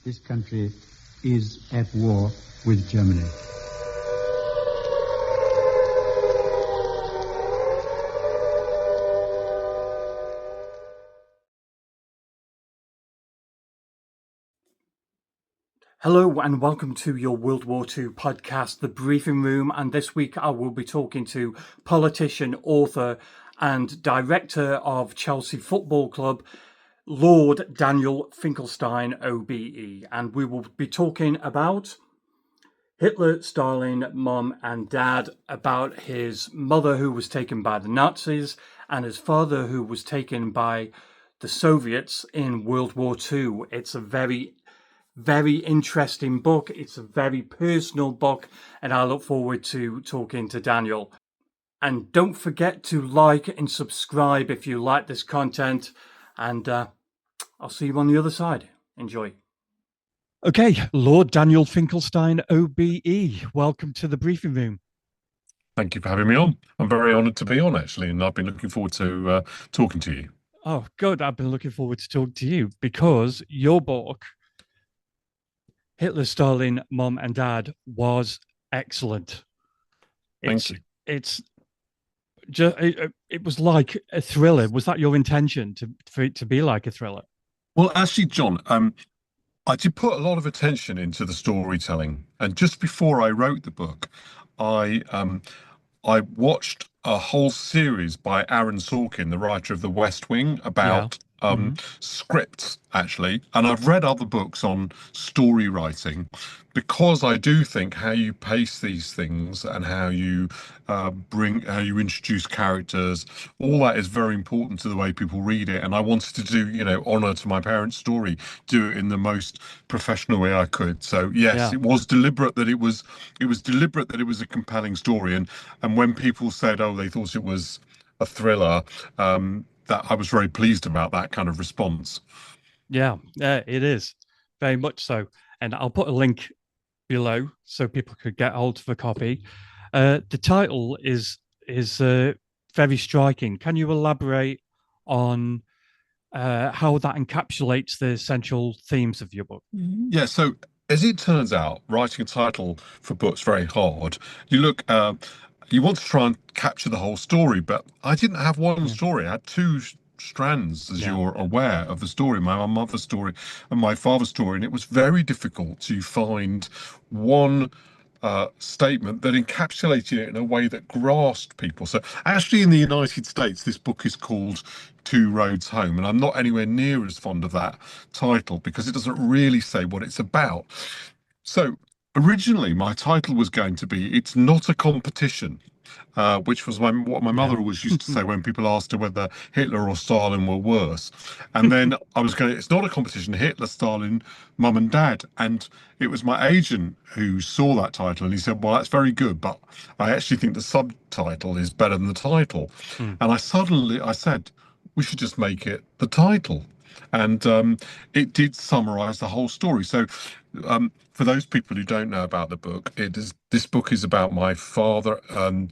This country is at war with Germany. Hello and welcome to your World War II podcast, The Briefing Room. And this week I will be talking to politician, author, and director of Chelsea Football Club, Lord Daniel Finkelstein, OBE. And we will be talking about Hitler, Stalin, Mum, and Dad, about his mother who was taken by the Nazis, and his father who was taken by the Soviets in World War II. It's a very interesting book. It's a very personal book, and I look forward to talking to Daniel. And don't forget to like and subscribe if you like this content, and I'll see you on the other side. Enjoy. Okay, Lord Daniel Finkelstein, OBE, welcome to the briefing room. Thank you for having me on. I'm very honoured to be on, actually, and I've been looking forward to talking to you. Oh, good. I've been looking forward to talking to you because your book, Hitler, Stalin, Mom and Dad, was excellent. Thank you. It's just it was like a thriller. Was that your intention for it to be like a thriller? Well, actually, John, I did put a lot of attention into the storytelling, and just before I wrote the book, I watched a whole series by Aaron Sorkin, the writer of The West Wing, about scripts, actually. And I've read other books on story writing because I do think how you pace these things and how you how you introduce characters, all that is very important to the way people read it. And I wanted to do, honor to my parents' story, do it in the most professional way I could. So yes, it was deliberate that it was deliberate that it was a compelling story. And when people said, oh, they thought it was a thriller, that I was very pleased about that kind of response. Yeah, it is very much so. And I'll put a link below so people could get hold of a copy. The title is very striking. Can you elaborate on how that encapsulates the essential themes of your book? Yeah, so as it turns out, writing a title for books very hard. You want to try and capture the whole story, but I didn't have one story. I had two strands, as you're aware, of the story, my mother's story and my father's story, and it was very difficult to find one statement that encapsulated it in a way that grasped people. So actually in the United States, this book is called Two Roads Home, and I'm not anywhere near as fond of that title because it doesn't really say what it's about. So originally my title was going to be It's Not a Competition, which was what my mother always used to say when people asked her whether Hitler or Stalin were worse. And then I was going, it's not a competition, Hitler, Stalin, Mum and Dad. And it was my agent who saw that title and he said, well, that's very good, but I actually think the subtitle is better than the title. And I said, we should just make it the title. And it did summarize the whole story. So for those people who don't know about the book, this book is about my father and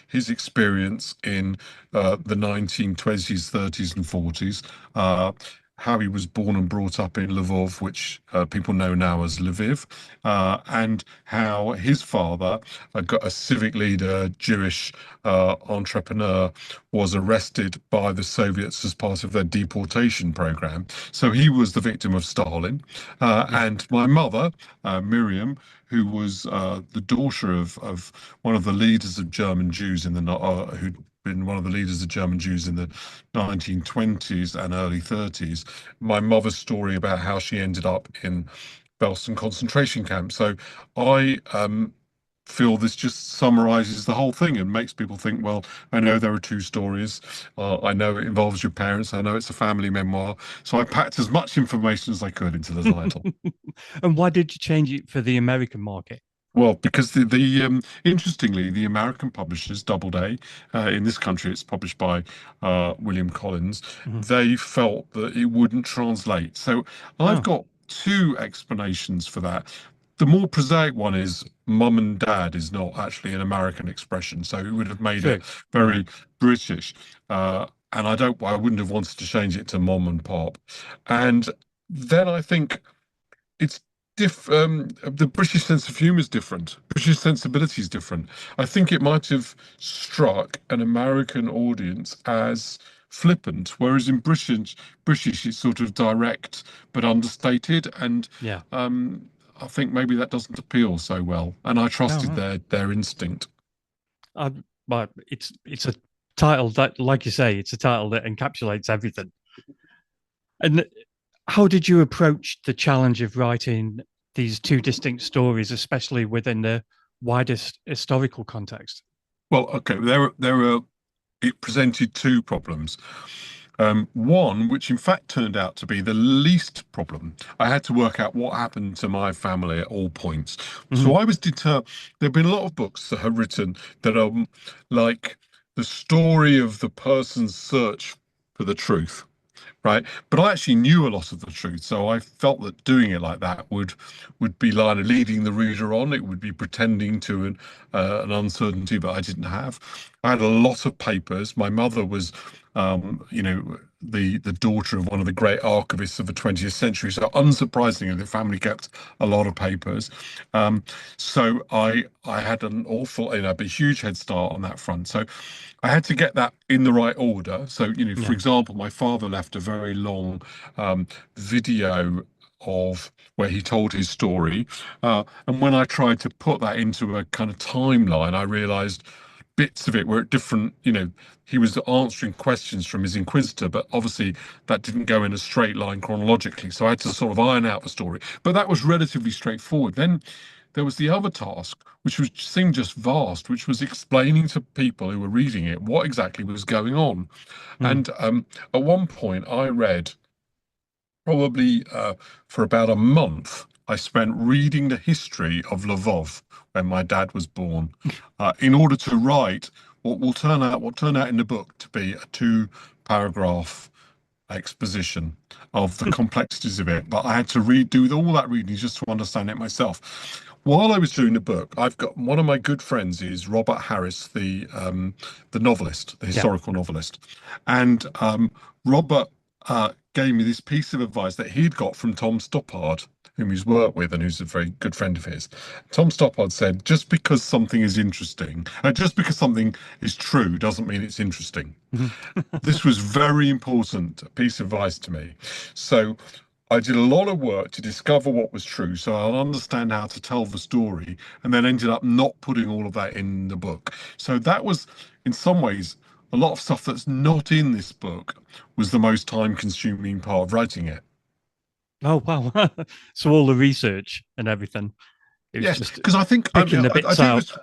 his experience in the 1920s, 30s, and 40s. How he was born and brought up in Lvov, which people know now as Lviv, and how his father, a civic leader, Jewish entrepreneur, was arrested by the Soviets as part of their deportation program. So he was the victim of Stalin. And my mother, Miriam, who was the daughter of one of the leaders of German Jews who'd been one of the leaders of German Jews in the 1920s and early 30s. My mother's story about how she ended up in Belsen concentration camp. So I feel this just summarizes the whole thing and makes people think, well, I know there are two stories. I know it involves your parents. I know it's a family memoir. So I packed as much information as I could into the title. And why did you change it for the American market? Well, because interestingly, the American publishers, Doubleday, in this country, it's published by William Collins. They felt that it wouldn't translate. So I've got two explanations for that. The more prosaic one is mum and dad is not actually an American expression, so it would have made it very British. And I wouldn't have wanted to change it to mom and pop. And then I think it's the British sense of humor is different. British sensibility is different. I think it might have struck an American audience as flippant, whereas in British it's sort of direct but understated, and Yeah. I think maybe that doesn't appeal so well. And I Oh, trusted right. their instinct. But it's a title that, like you say, it's a title that encapsulates everything. And how did you approach the challenge of writing these two distinct stories, especially within the widest historical context? Well, okay, there are it presented two problems. One, which in fact turned out to be the least problem. I had to work out what happened to my family at all points. So Mhm. I was determined. There have been a lot of books that have written that are like the story of the person's search for the truth, right? But I actually knew a lot of the truth, so I felt that doing it like that would be like leading the reader on. It would be pretending to an uncertainty that I didn't have. I had a lot of papers. My mother was, the daughter of one of the great archivists of the 20th century, so unsurprisingly, the family kept a lot of papers. Um, so I had an awful, a huge head start on that front. So I had to get that in the right order. So, for Yeah. example, my father left a very long video of where he told his story. And when I tried to put that into a kind of timeline, I realized bits of it were at different, he was answering questions from his inquisitor, but obviously that didn't go in a straight line chronologically. So I had to sort of iron out the story. But that was relatively straightforward. Then there was the other task, which was seemed just vast, which was explaining to people who were reading it what exactly was going on. Mm. And at one point, I read probably for about a month. I spent reading the history of Lvov when my dad was born, in order to write what turned out in the book to be a two-paragraph exposition of the complexities of it, but I had to do all that reading just to understand it myself. While I was doing the book, I've got one of my good friends is Robert Harris, the novelist, the Yeah. historical novelist, and Robert gave me this piece of advice that he'd got from Tom Stoppard, whom he's worked with and who's a very good friend of his. Tom Stoppard said, just because something is interesting, just because something is true, doesn't mean it's interesting. Mhm. This was very important piece of advice to me. So I did a lot of work to discover what was true, so I'll understand how to tell the story, and then ended up not putting all of that in the book. So that was, in some ways, a lot of stuff that's not in this book was the most time-consuming part of writing it. Oh, wow. So all the research and everything, it was Yes, just because I think picking the I bits do out. this.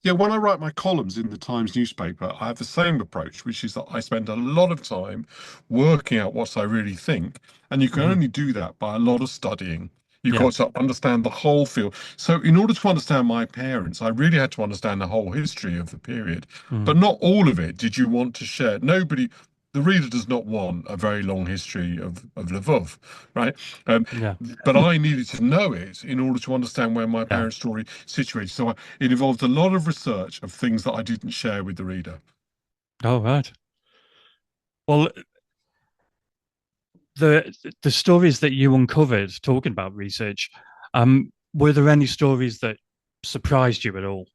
Yeah, when I write my columns in the Times newspaper, I have the same approach, which is that I spend a lot of time working out what I really think. And you can Mhm. only do that by a lot of studying. You've Yeah. got to understand the whole field. So, in order to understand my parents, I really had to understand the whole history of the period, but Mm. not all of it did you want to share. Nobody, the reader does not want a very long history of Lvov, right? Um, Yeah. but I needed to know it in order to understand where my Yeah. parents' story situated. So it involved a lot of research of things that I didn't share with the reader. Oh, right. Well, the stories that you uncovered talking about research, were there any stories that surprised you at all?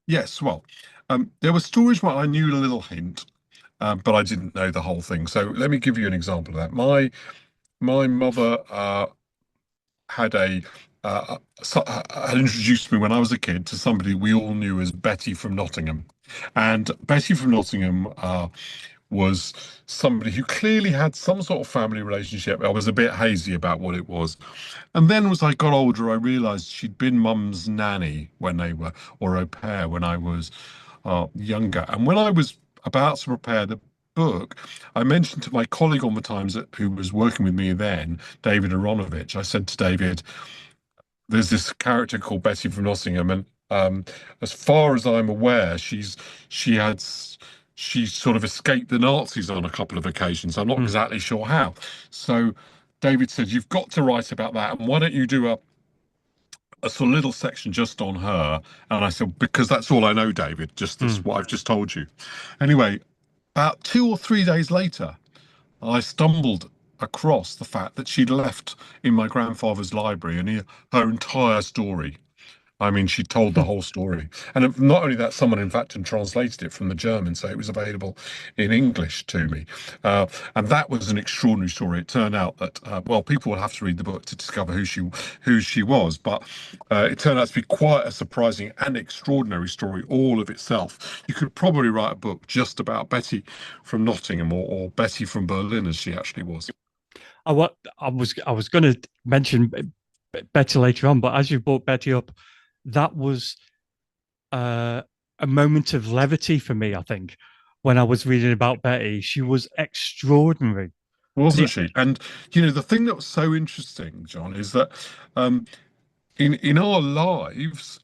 Yes, well, there were stories where I knew a little hint, but I didn't know the whole thing. So let me give you an example of that. My mother had had introduced me when I was a kid to somebody we all knew as Betty from Nottingham, and Betty from Nottingham was somebody who clearly had some sort of family relationship. I was a bit hazy about what it was. And then as I got older, I realized she'd been mum's nanny when they were, or au pair when I was younger. And when I was about to prepare the book, I mentioned to my colleague on the Times who was working with me then, David Aronovich, I said to David, there's this character called Betty from Nottingham, and as far as I'm aware, she had she sort of escaped the Nazis on a couple of occasions. I'm not Mm. exactly sure how. So David said, "You've got to write about that, and why don't you do a sort of little section just on her?" And I said, "Because that's all I know, David. Just this, Mm. what I've just told you." Anyway, about 2 or 3 days later, I stumbled across the fact that she'd left in my grandfather's library and her entire story. I mean, she told the whole story. And not only that, someone, in fact, had translated it from the German, so it was available in English to me. Uh, and that was an extraordinary story. It turned out that, well, people will have to read the book to discover who she was. But it turned out to be quite a surprising and extraordinary story all of itself. You could probably write a book just about Betty from Nottingham, or Betty from Berlin, as she actually was. I was going to mention Betty later on, but as you brought Betty up, that was uh, a moment of levity for me. I think when I was reading about Betty, she was extraordinary. Wasn't The she? And the thing that was so interesting, John, is that um, in our lives,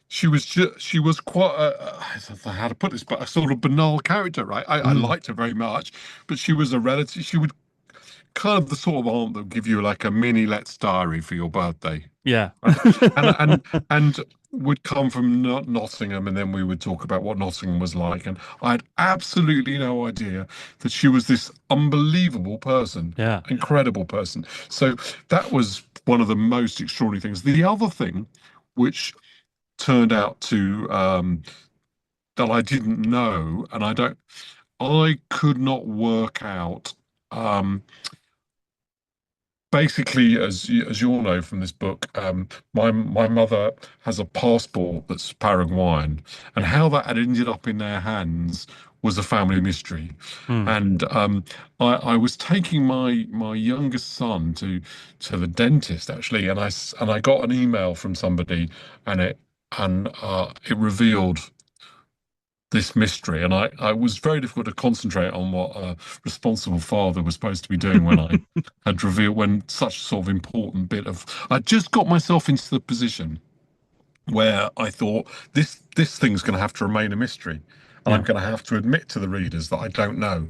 she was quite I don't know how to put this, but a sort of banal character, right? I mm, liked her very much, but she was a relative. She would kind of the sort of aunt that would give you like a mini Let's Diary for your birthday, yeah, right? And would come from Nottingham, and then we would talk about what Nottingham was like. And I had absolutely no idea that she was this unbelievable person, yeah, incredible person. So that was one of the most extraordinary things. The other thing, which turned out to that I didn't know, and I could not work out. Um, Basically, as you all know from this book, my mother has a passport that's Paraguayan, and how that had ended up in their hands was a family mystery. mm, And I was taking my youngest son to the dentist actually, and I got an email from somebody, and it revealed this mystery, and I was very difficult to concentrate on what a responsible father was supposed to be doing when I had revealed when such sort of important bit of I just got myself into the position where I thought this thing's going to have to remain a mystery, and I'm yeah, going to have to admit to the readers that I don't know.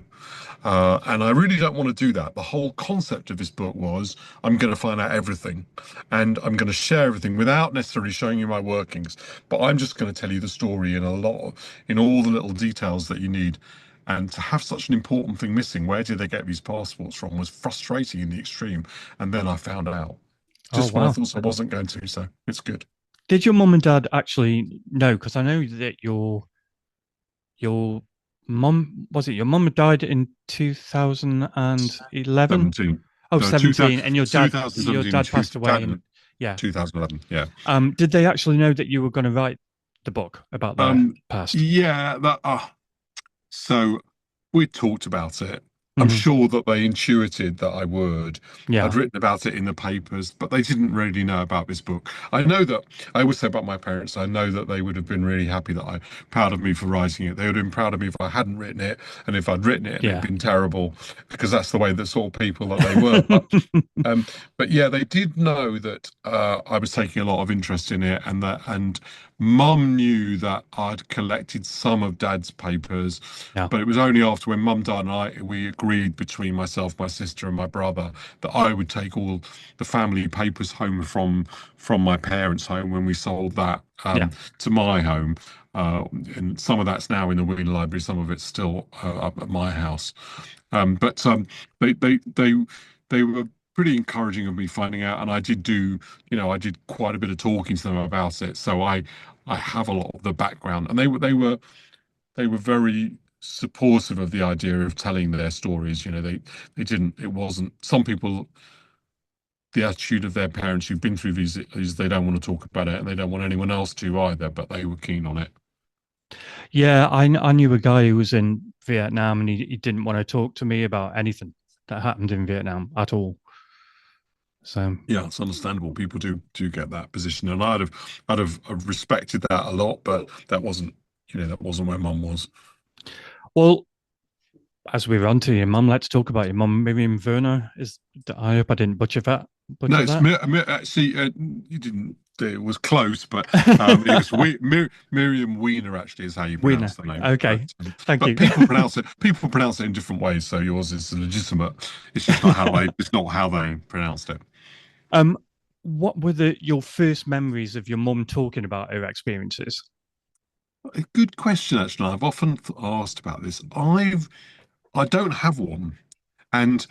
And I really don't want to do that. The whole concept of this book was I'm going to find out everything and I'm going to share everything without necessarily showing you my workings. But I'm just going to tell you the story in all the little details that you need. And to have such an important thing missing, where did they get these passports from, was frustrating in the extreme. And then I found out oh just when I wow. thought I wasn't going to. So it's good. Did your mum and dad actually know? Because I know that your mum, was it your mum died in 2011? 17. Oh, No, 17, and your 2017, dad passed away in, yeah. 2011. Yeah. Did they actually know that you were going to write the book about their Um, past? yeah, so we talked about it. I'm Hmm. sure that they intuited that I would. I'd Yeah, written about it in the papers, but they didn't really know about this book. I know that I always say about my parents, I know that they would have been really happy that I proud of me for writing it. They would have been proud of me if I hadn't written it, and if I'd written it and it'd yeah. been terrible, because that's the way the sort of people that they were. But yeah, they did know that I was taking a lot of interest in it, and Mum knew that I'd collected some of Dad's papers, Yeah, but it was only after when Mum died and we agreed between myself, my sister, and my brother that I would take all the family papers home from my parents' home when we sold that yeah. to my home. And some of that's now in the Wheeler Library, some of it's still up at my house. But they they they they were pretty encouraging of me finding out, and I did quite a bit of talking to them about it. So I have a lot of the background, and they were very supportive of the idea of telling their stories. They didn't. It wasn't some people. The attitude of their parents who've been through these is they don't want to talk about it, and they don't want anyone else to either. But they were keen on it. Yeah, I knew a guy who was in Vietnam and he didn't want to talk to me about anything that happened in Vietnam at all. So, Yeah, it's understandable. People do get that position, and I'd have respected that a lot, but that wasn't where Mum was. well, as we're on to your mum, let's talk about your mum, Miriam Werner. I hope I didn't butcher that. No, Butcher it's that. actually you didn't. It was close, but it was Miriam Weiner actually is how you Winner. pronounce the name. But Okay. um, Thank but you. people pronounce it in different ways. So yours is legitimate. It's just not how they pronounced it. um, what were your first memories of your mum talking about her experiences? A good question, actually. I've often asked about this. I don't have one, and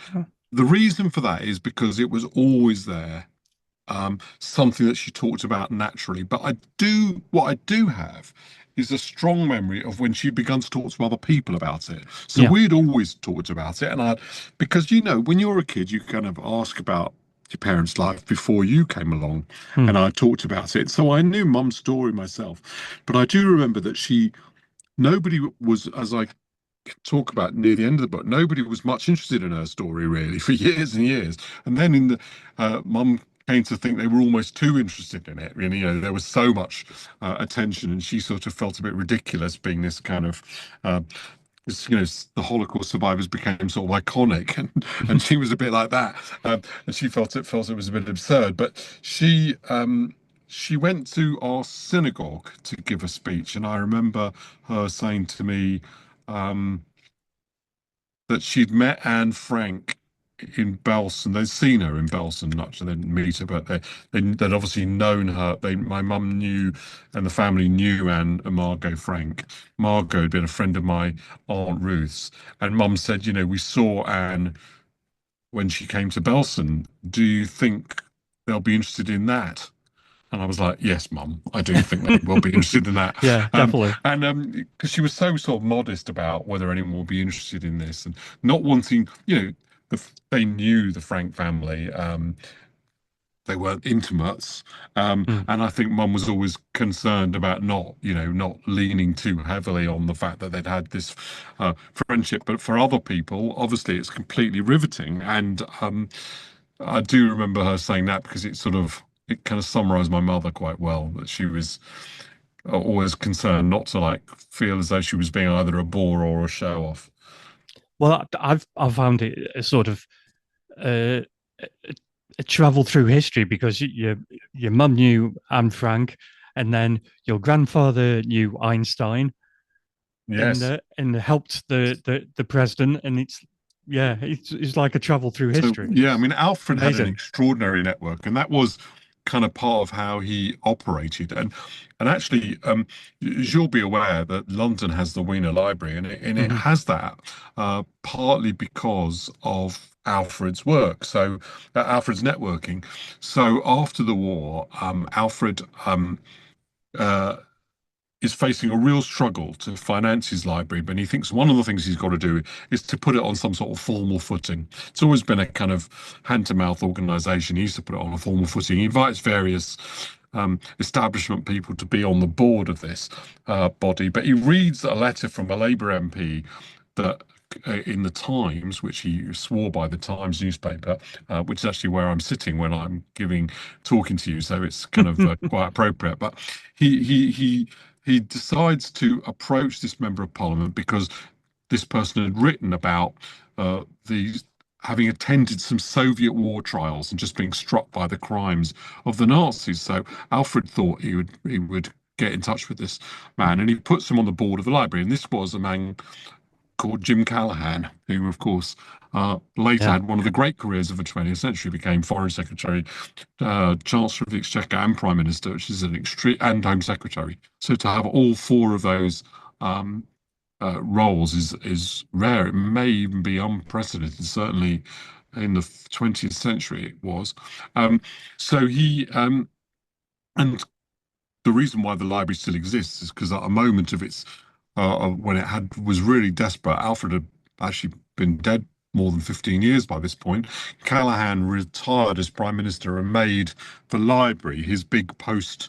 The reason for that is because it was always there, something that she talked about naturally. But what I do have is a strong memory of when she began to talk to other people about it. So Yeah. we'd always talked about it, and because when you're a kid, you kind of ask about your parents' life before you came along, Hmm. and I talked about it. So I knew Mum's story myself, but I do remember that nobody was, as I talk about near the end of the book, nobody was much interested in her story really for years and years. And then Mum came to think they were almost too interested in it. And, there was so much attention, and she sort of felt a bit ridiculous being this kind of. The Holocaust survivors became sort of iconic, and she was a bit like that, and she felt it was a bit absurd. But she went to our synagogue to give a speech, and I remember her saying to me, um, that she'd met Anne Frank in Belson. They'd seen her in Belson, not they didn't meet her, but they'd obviously known her. My mum knew, and the family knew Anne and Margot Frank. Margot had been a friend of my Aunt Ruth's, and Mum said, we saw Anne when she came to Belson. Do you think they'll be interested in that? And I was like, yes, Mum, I do think they will be interested in that. Yeah, definitely. And because she was so sort of modest about whether anyone will be interested in this, and not wanting, they knew the Frank family. They weren't intimates. Hmm. And I think Mum was always concerned about not leaning too heavily on the fact that they'd had this friendship. But for other people, obviously, it's completely riveting. And I do remember her saying that because it kind of summarized my mother quite well, that she was always concerned not to like feel as though she was being either a bore or a show off. Well, I've found it a sort of uh, a, a travel through history because your mum knew Anne Frank, and then your grandfather knew Einstein, Yes. and helped the president, and it's like a travel through So history. yeah, I It's mean, Alfred had an amazing. extraordinary network, and that was kind of part of how he operated. And actually, as you'll be aware, that London has the Wiener Library, and it Hmm. has that partly because of Alfred's work. So Alfred's networking. So after the war, Alfred uh, is facing a real struggle to finance his library, but he thinks one of the things he's got to do is to put it on some sort of formal footing. It's always been a kind of hand-to-mouth organization. He used to put it on a formal footing. He invites various establishment people to be on the board of this body, but he reads a letter from a Labour MP that in the Times, which he swore by, the Times newspaper, which is actually where I'm sitting when I'm talking to you, so it's kind of quite appropriate. But he decides to approach this member of parliament because this person had written about the having attended some Soviet war trials and just being struck by the crimes of the Nazis. So Alfred thought he would get in touch with this man, and he puts him on the board of the library. And this was a man called Jim Callahan, who, of course, later Yeah. had one of the great careers of the 20th century, became Foreign Secretary, Chancellor of the Exchequer, and Prime Minister, which is an extreme, and Home Secretary. So to have all four of those um, roles is rare. It may even be unprecedented. Certainly, in the 20th century, it was. Um, so he and the reason why the library still exists is because at a moment of its when it had was really desperate, Alfred had actually been dead more than 15 years by this point. Callahan retired as prime minister and made the library his big post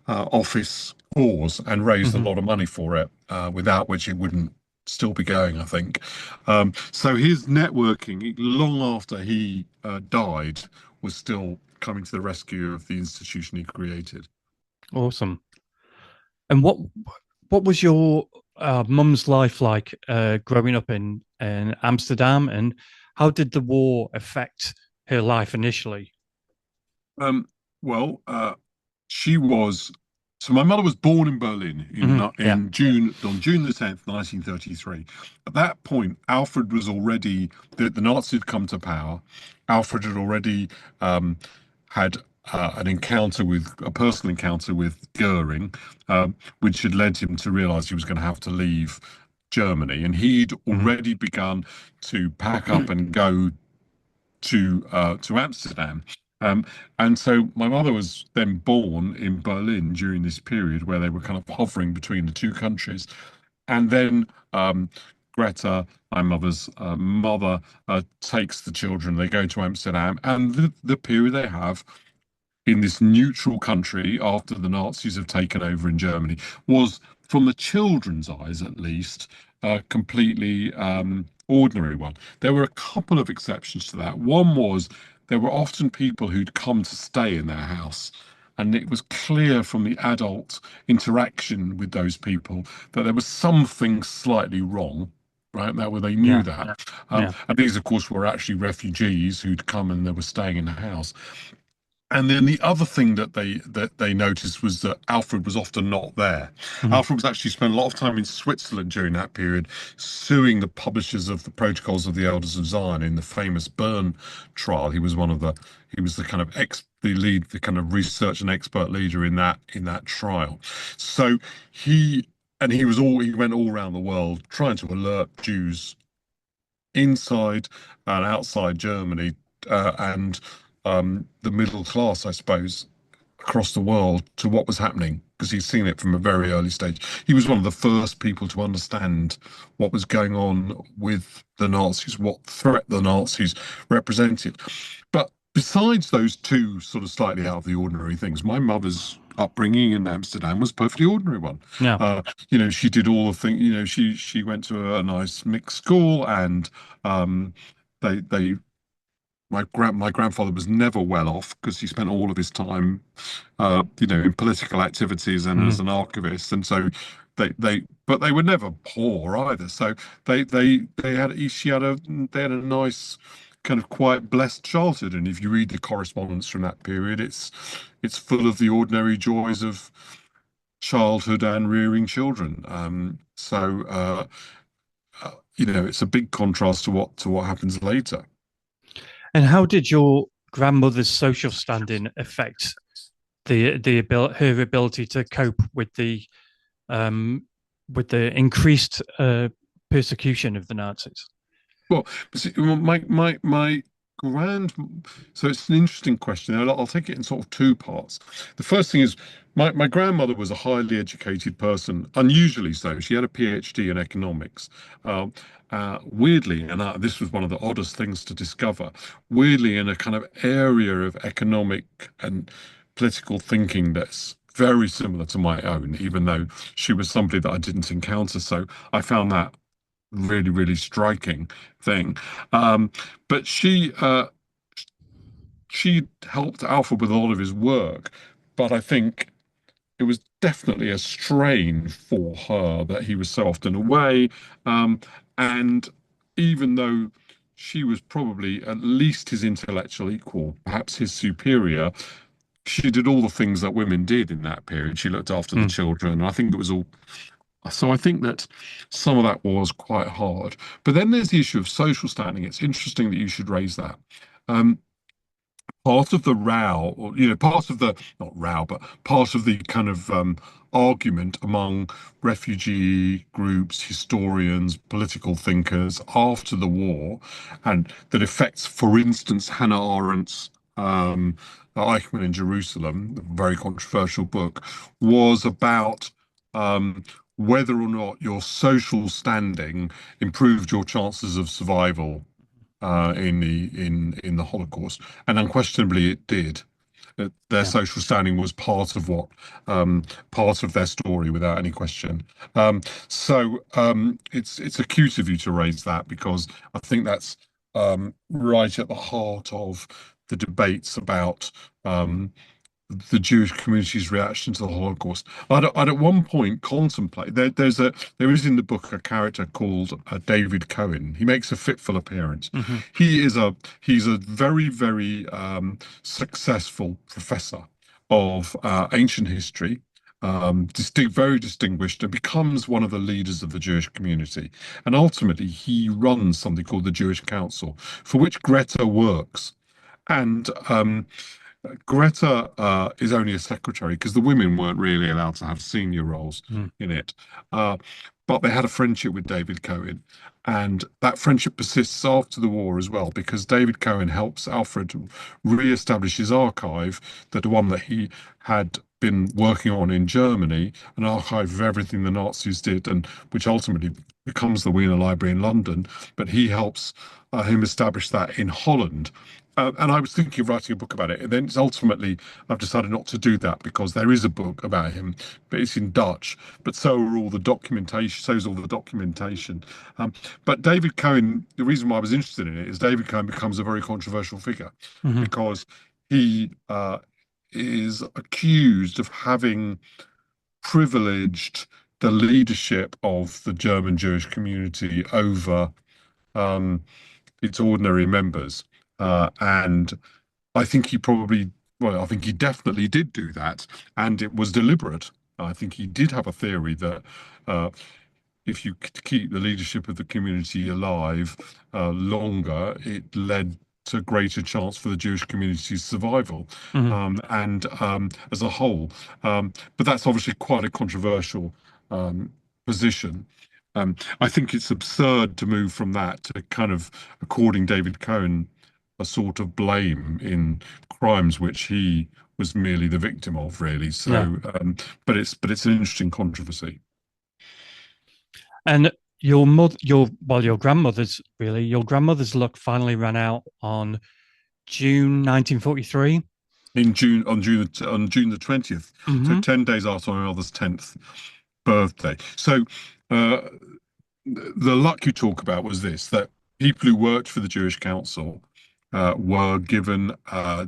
office cause and raised a Hmm. lot of money for it, without which it wouldn't still be going, I think. So his networking, long after he died, was still coming to the rescue of the institution he created. Awesome. And what was your mum's life like growing up in Amsterdam, and how did the war affect her life initially? Um, well, she was. So my mother was born in Berlin Hmm. Yeah. in June on June the 10th, 1933. At that point, Alfred was already the Nazis had come to power. Alfred had already um, had a personal encounter with Goering, which had led him to realise he was going to have to leave Germany, and he'd Hmm. already begun to pack up and go to Amsterdam. Um, and so my mother was then born in Berlin during this period where they were kind of hovering between the two countries. And then Greta, my mother's mother, takes the children. They go to Amsterdam, and the period they have in this neutral country after the Nazis have taken over in Germany was, from the children's eyes at least, a completely ordinary one. There were a couple of exceptions to that. One was there were often people who'd come to stay in their house. And it was clear from the adult interaction with those people that there was something slightly wrong, right? That way they knew Yeah. that. Yeah. And these, of course, were actually refugees who'd come and they were staying in the house. And then the other thing that they noticed was that Alfred was often not there. Mhm. Alfred was actually spent a lot of time in Switzerland during that period, suing the publishers of the Protocols of the Elders of Zion in the famous Bern trial. He was the kind of the lead, the kind of research and expert leader in that trial. So he went all around the world trying to alert Jews inside and outside Germany, and the middle class, I suppose, across the world to what was happening because he's seen it from a very early stage. He was one of the first people to understand what was going on with the Nazis, what threat the Nazis represented. But besides those two sort of slightly out of the ordinary things, my mother's upbringing in Amsterdam was a perfectly ordinary one. Yeah. She did all the things, she went to a nice mixed school, and they my grandfather was never well off because he spent all of his time, in political activities and Mhm. as an archivist, and so but they were never poor either. So they had she had a they had a nice kind of quite blessed childhood, and if you read the correspondence from that period, it's full of the ordinary joys of childhood and rearing children. It's a big contrast to what happens later. And how did your grandmother's social standing affect her ability to cope um, with the increased persecution of the Nazis? Well, see, my grand. So it's an interesting question. I'll take it in sort of two parts. The first thing is my grandmother was a highly educated person, unusually so. She had a PhD in economics. Weirdly, and this was one of the oddest things to discover, weirdly in a kind of area of economic and political thinking that's very similar to my own, even though she was somebody that I didn't encounter. So I found that really, really striking thing. Um, but she helped Alfred with a lot of his work, but I think it was definitely a strain for her that he was so often away. And even though she was probably at least his intellectual equal, perhaps his superior, she did all the things that women did in that period. She looked after the Mm. children. And I think it was all so I think that some of that was quite hard. But then there's the issue of social standing. It's interesting that you should raise that. Um, Part of the row, or part of the not row, but part of the kind of argument among refugee groups, historians, political thinkers after the war, and that affects, for instance, Hannah Arendt's Eichmann in Jerusalem, a very controversial book, was about um, whether or not your social standing improved your chances of survival in the Holocaust, and unquestionably it did. Their Yeah. social standing was part of their story without any question. It's acute of you to raise that because I think that's right at the heart of the debates about the Jewish community's reaction to the Holocaust. I'd at one point contemplate there is in the book a character called David Cohen. He makes a fitful appearance. Hmm. He's a very very successful professor of ancient history. Very distinguished, and becomes one of the leaders of the Jewish community. And ultimately, he runs something called the Jewish Council, for which Greta works. And Greta is only a secretary because the women weren't really allowed to have senior roles Mm. in it. Uh, but they had a friendship with David Cohen. And that friendship persists after the war as well, because David Cohen helps Alfred re-establish his archive, the one that he had been working on in Germany, an archive of everything the Nazis did, and which ultimately becomes the Wiener Library in London. But he helps him establish that in Holland. And I was thinking of writing a book about it, and then it's ultimately I've decided not to do that because there is a book about him, but it's in Dutch. But so are all the documentation. So is all the documentation. Um, but David Cohen, the reason why I was interested in it is David Cohen becomes a very controversial figure Hmm. because he is accused of having privileged the leadership of the German Jewish community over um, its ordinary members. And I think he probably, well, I think he definitely did do that, and it was deliberate. I think he did have a theory that uh, if you keep the leadership of the community alive longer, it led to greater chance for the Jewish community's survival Hmm. and as a whole. But that's obviously quite a controversial position. I think it's absurd to move from that to kind of, according David Cohen, a sort of blame in crimes which he was merely the victim of, really. Yeah. So, but it's an interesting controversy. And your grandmother's really, your grandmother's luck finally ran out on June 1943. In June the 20th, so Hmm. 10 days after my mother's 10th birthday. So uh, the luck you talk about was this, that people who worked for the Jewish Council were given a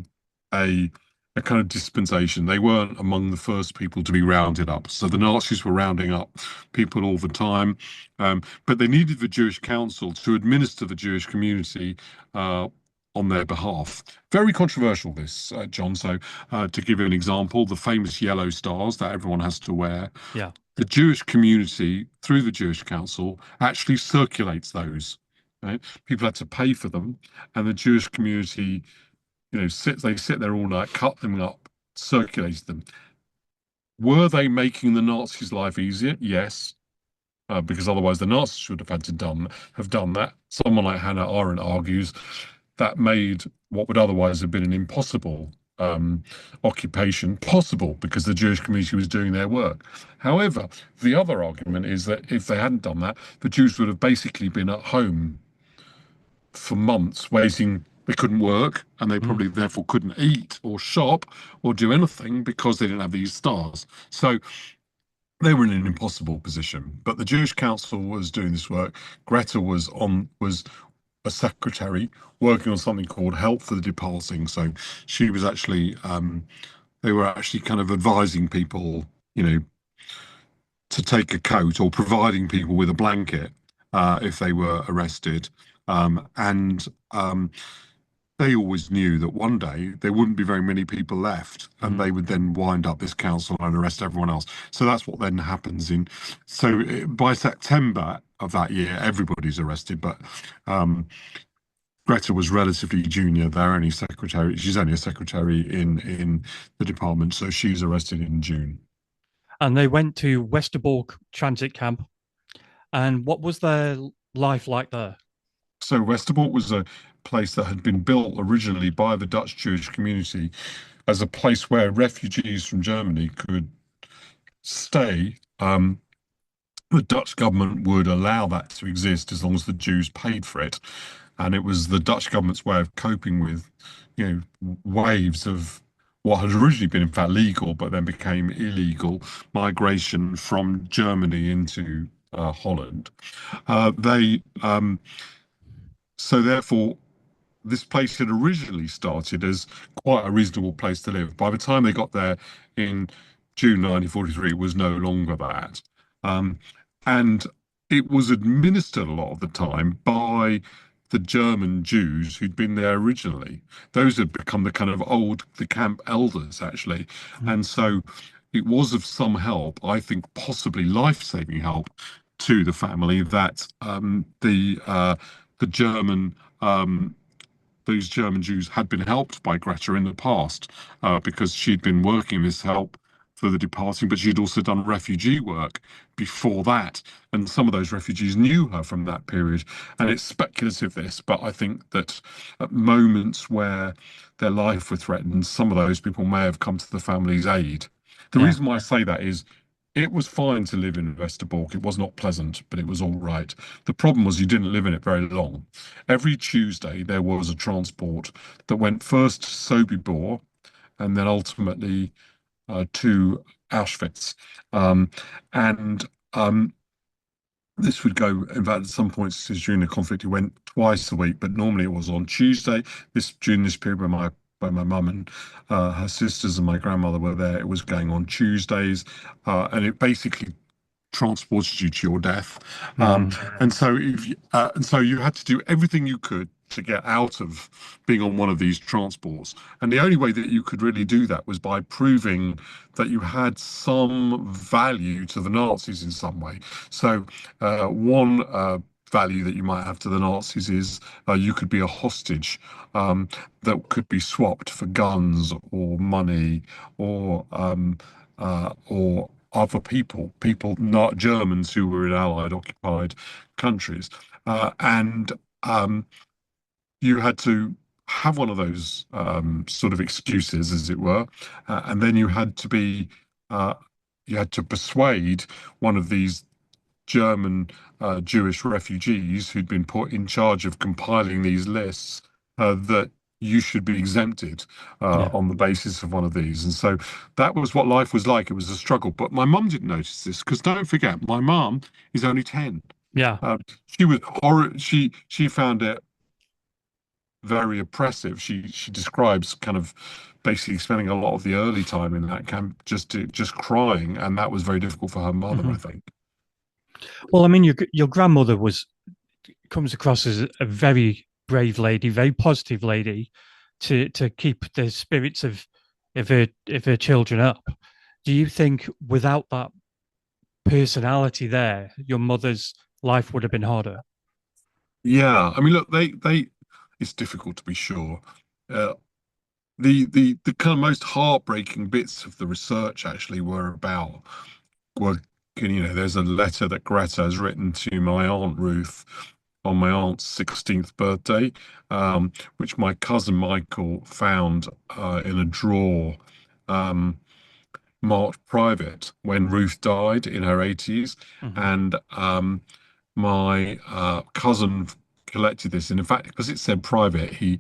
a kind of dispensation. They weren't among the first people to be rounded up. So the Nazis were rounding up people all the time, but they needed the Jewish Council to administer the Jewish community on their behalf. Very controversial, this, John. So to give you an example, the famous yellow stars that everyone has to wear, Yeah. the Jewish community, through the Jewish Council, actually circulates those. Right? People had to pay for them, and the Jewish community, they sit there all night, cut them up, circulate them. Were they making the Nazis' life easier? Yes, because otherwise the Nazis would have had to have done that. Someone like Hannah Arendt argues that made what would otherwise have been an impossible occupation possible because the Jewish community was doing their work. However, the other argument is that if they hadn't done that, the Jews would have basically been at home for months waiting. They couldn't work and they Mm. probably therefore couldn't eat or shop or do anything because they didn't have these stars. So they were in an impossible position. But the Jewish Council was doing this work. Greta was a secretary working on something called Help for the Departing. So she was actually they were actually kind of advising people, to take a coat or providing people with a blanket if they were arrested. And they always knew that one day there wouldn't be very many people left, and Mm. they would then wind up this council and arrest everyone else. So that's what then happens in. So by September of that year, everybody's arrested, but um, Greta was relatively junior. They're only secretary. She's only a secretary in the department, so she's arrested in June. And they went to Westerbork transit camp. And what was their life like there? So Westerbork was a place that had been built originally by the Dutch Jewish community as a place where refugees from Germany could stay. The Dutch government would allow that to exist as long as the Jews paid for it. And it was the Dutch government's way of coping with, waves of what had originally been, in fact, legal, but then became illegal migration from Germany into Holland. They so therefore this place had originally started as quite a reasonable place to live. By the time they got there in June 1943, it was no longer that. Um, and it was administered a lot of the time by the German Jews who'd been there originally. Those had become the camp elders, actually. Mm. And so it was of some help, I think possibly life-saving help to the family that the German those German Jews had been helped by Greta in the past because she'd been working this help for the departing, but she'd also done refugee work before that. And some of those refugees knew her from that period. And it's speculative, this, but I think that at moments where their life were threatened, some of those people may have come to the family's aid. The Yeah. reason why I say that is it was fine to live in Westerbork. It was not pleasant, but it was all right. The problem was you didn't live in it very long. Every Tuesday, there was a transport that went first to Sobibor and then ultimately to Auschwitz. Um, and this would go, in fact, at some points during the conflict, it went twice a week, but normally it was on Tuesday. During this period when my mum and her sisters and my grandmother were there, it was going on Tuesdays, and it basically transported you to your death. Hmm. And so you had to do everything you could to get out of being on one of these transports. And the only way that you could really do that was by proving that you had some value to the Nazis in some way. So one value that you might have to the Nazis is you could be a hostage that could be swapped for guns or money or other people, not Germans who were in Allied occupied countries. And you had to have one of those sort of excuses, as it were, and then uh, you had to persuade one of these German Jewish refugees who'd been put in charge of compiling these lists that you should be exempted Yeah. on the basis of one of these. And so that was what life was like. It was a struggle. But my mum didn't notice this because don't forget, my mum is only 10. Yeah. She was she found it very oppressive. She describes kind of basically spending a lot of the early time in that camp just crying, and that was very difficult for her mother, I Hmm. think. Well, I mean, your grandmother was comes across as a very brave lady, very positive lady, to keep the spirits of her children up. Do you think without that personality there, your mother's life would have been harder? Yeah, I mean, look, it's difficult to be sure. Uh, the kind of most heartbreaking bits of the research actually were there's a letter that Greta has written to my Aunt Ruth on my aunt's 16th birthday, which my cousin Michael found in a drawer um, marked private when Ruth died in her 80s, Hmm. and my cousin collected this, and in fact, because it said private, he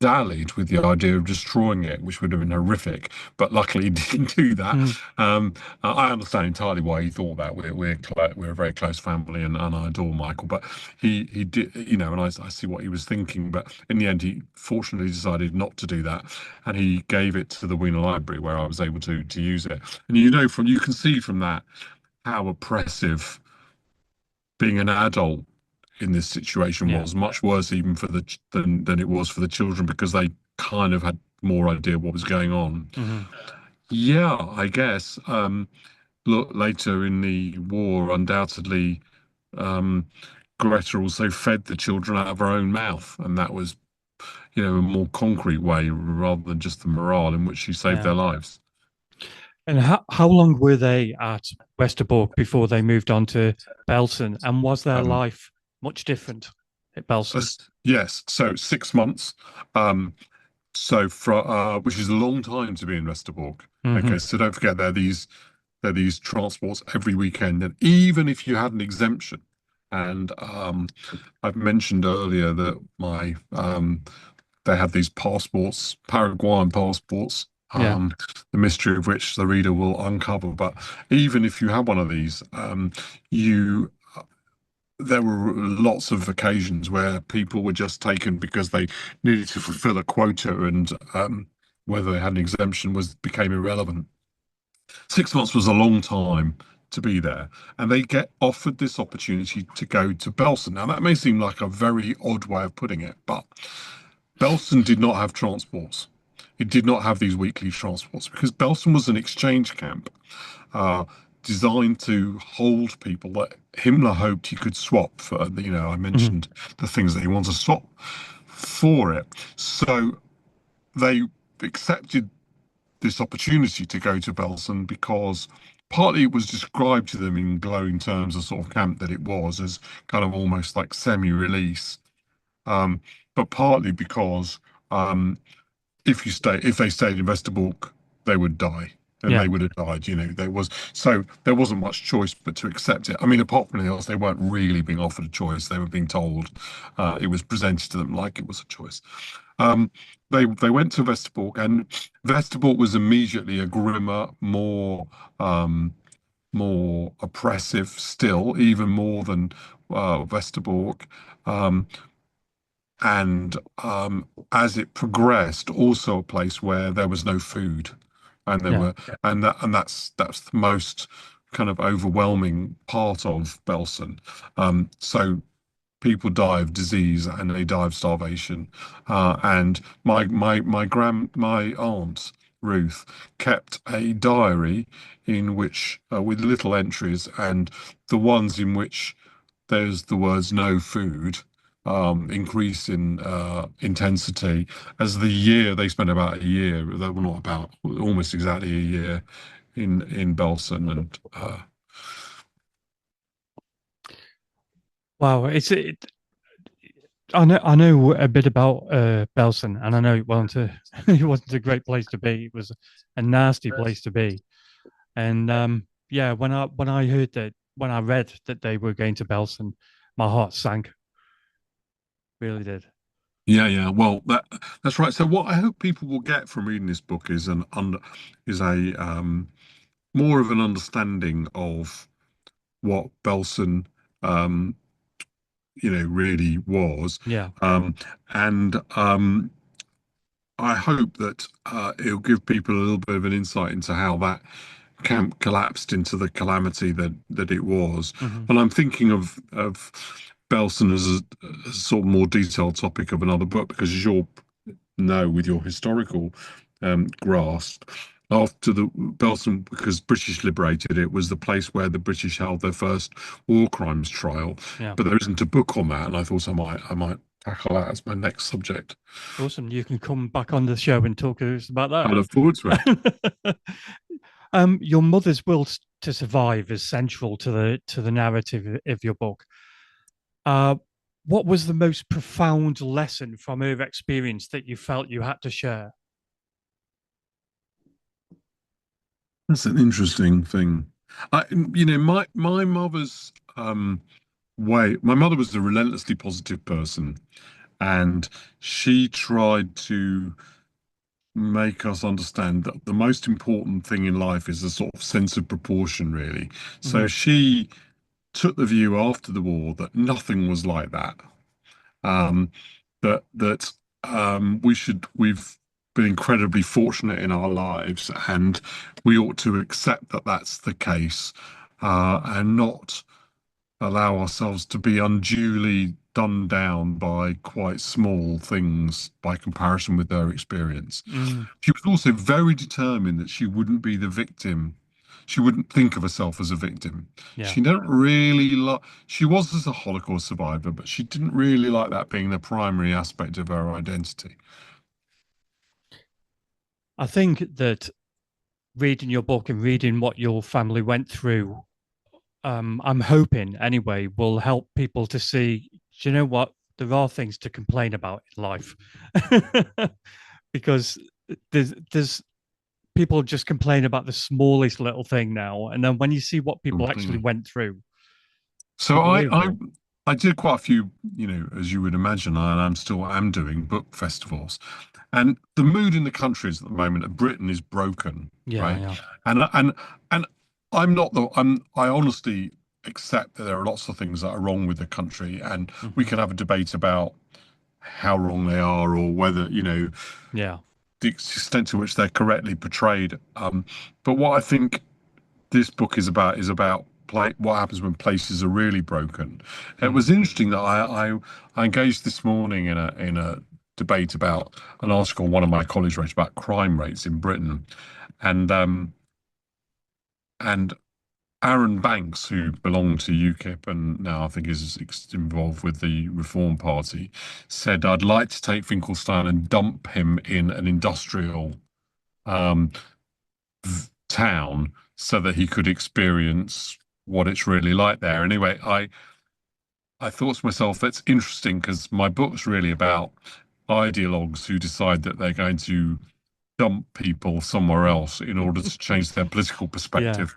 dallied with the idea of destroying it, which would have been horrific. But luckily, he didn't do that. Mm. I understand entirely why he thought that. We're a very close family, and I adore Michael. But he did, and I see what he was thinking. But in the end, he fortunately decided not to do that, and he gave it to the Wiener Library, where I was able to use it. And you can see from that how oppressive being an adult in this situation Yeah. was, much worse even for than it was for the children because they kind of had more idea what was going on. Hmm. Yeah, I guess. Look, later in the war, undoubtedly, um, Greta also fed the children out of her own mouth, and that was, a more concrete way rather than just the morale in which she saved Yeah. their lives. And how long were they at Westerbork before they moved on to Belsen? And was their Um, life much different at Belsen? yes, so 6 months. Um, which is a long time to be in Westerbork. Hmm. Okay, so don't forget there are these transports every weekend, and even if you had an exemption, and I've mentioned earlier that my they have these passports, Paraguayan passports. Yeah. The mystery of which the reader will uncover. But even if you had one of these, you there were lots of occasions where people were just taken because they needed to fulfill a quota, and whether they had an exemption was became irrelevant. 6 months was a long time to be there, and they get offered this opportunity to go to Belsen. Now, that may seem like a very odd way of putting it, but Belsen did not have transports. It did not have these weekly transports because Belsen was an exchange camp uh, designed to hold people that Himmler hoped he could swap for. I Hmm. mentioned the things that he wanted to swap for it. So they accepted this opportunity to go to Belsen because partly it was described to them in glowing terms, the sort of camp that it was, as kind of almost like semi-release, um, but partly because um, if they stayed in Westerbork, they would die. And Yeah. they would have died, there wasn't much choice but to accept it. I mean, apart from anything else, they weren't really being offered a choice. They were being told it was presented to them like it was a choice. Um, they went to Westerbork, and Westerbork was immediately a grimmer, more oppressive still, even more than Westerbork. Um, and as it progressed, also a place where there was no food, and there Yeah. were, and that's the most kind of overwhelming part of Belsen. So people die of disease and they die of starvation. And my aunt Ruth kept a diary in which with little entries, and the ones in which there's the words "no food." Increase in intensity as the year they spent about a year, well, not about, almost exactly a year in Belsen, and Wow. I know a bit about Belsen, and I know it wasn't a great place to be. It was a nasty place to be. And yeah, when I read that they were going to Belsen, my heart sank. Really did. yeah. Well, that's right. So what I hope people will get from reading this book is a more of an understanding of what Belsen um, really was. Yeah. And I hope that it'll give people a little bit of an insight into how that camp collapsed into the calamity that it was. Hmm. And I'm thinking of Belsen as a sort of more detailed topic of another book, because as you'll know with your historical grasp, after the Belsen, because British liberated it, was the place where the British held their first war crimes trial. Yeah. But there isn't a book on that, and I thought I might tackle that as my next subject. Awesome. You can come back on the show and talk to us about I look forward to it. that. Your mother's will to survive is central to the narrative of your book. Uh, what was the most profound lesson from her experience that you felt you had to share? That's an interesting thing. My mother's way. My mother was a relentlessly positive person, and she tried to make us understand that the most important thing in life is a sort of sense of proportion, really. So Hmm. she took the view after the war that nothing was like that. Um, that we've been incredibly fortunate in our lives, and we ought to accept that that's the case, and not allow ourselves to be unduly done down by quite small things by comparison with their experience. Mm, She was also very determined that she wouldn't be the victim. She wouldn't think of herself as a victim. yeah. She didn't really like, she was as a Holocaust survivor, but she didn't really like that being the primary aspect of her identity. I think that reading your book and reading what your family went through, I'm hoping anyway, will help people to see, do you know what? There are things to complain about in life. Because there's people just complain about the smallest little thing now. And then when you see what people actually Completely. went through, it's So unbelievable. I did quite a few, as you would imagine, and am doing book festivals. And the mood in the countries at the moment of Britain is broken, Yeah, right? yeah. And I'm not the I honestly accept that there are lots of things that are wrong with the country, and we Hmm. can have a debate about how wrong they are, or whether, Yeah. the extent to which they're correctly portrayed. But what I think this book is about what happens when places are really broken. It Mm. was interesting that I engaged this morning in a debate about an article one of my colleagues wrote about crime rates in Britain, and and Aaron Banks, who belonged to UKIP and now I think is involved with the Reform Party, said, "I'd like to take Finkelstein and dump him in an industrial um, town so that he could experience what it's really like there. Anyway, I thought to myself, that's interesting because my book's really about ideologues who decide that they're going to dump people somewhere else in order to change their political Yeah. perspective.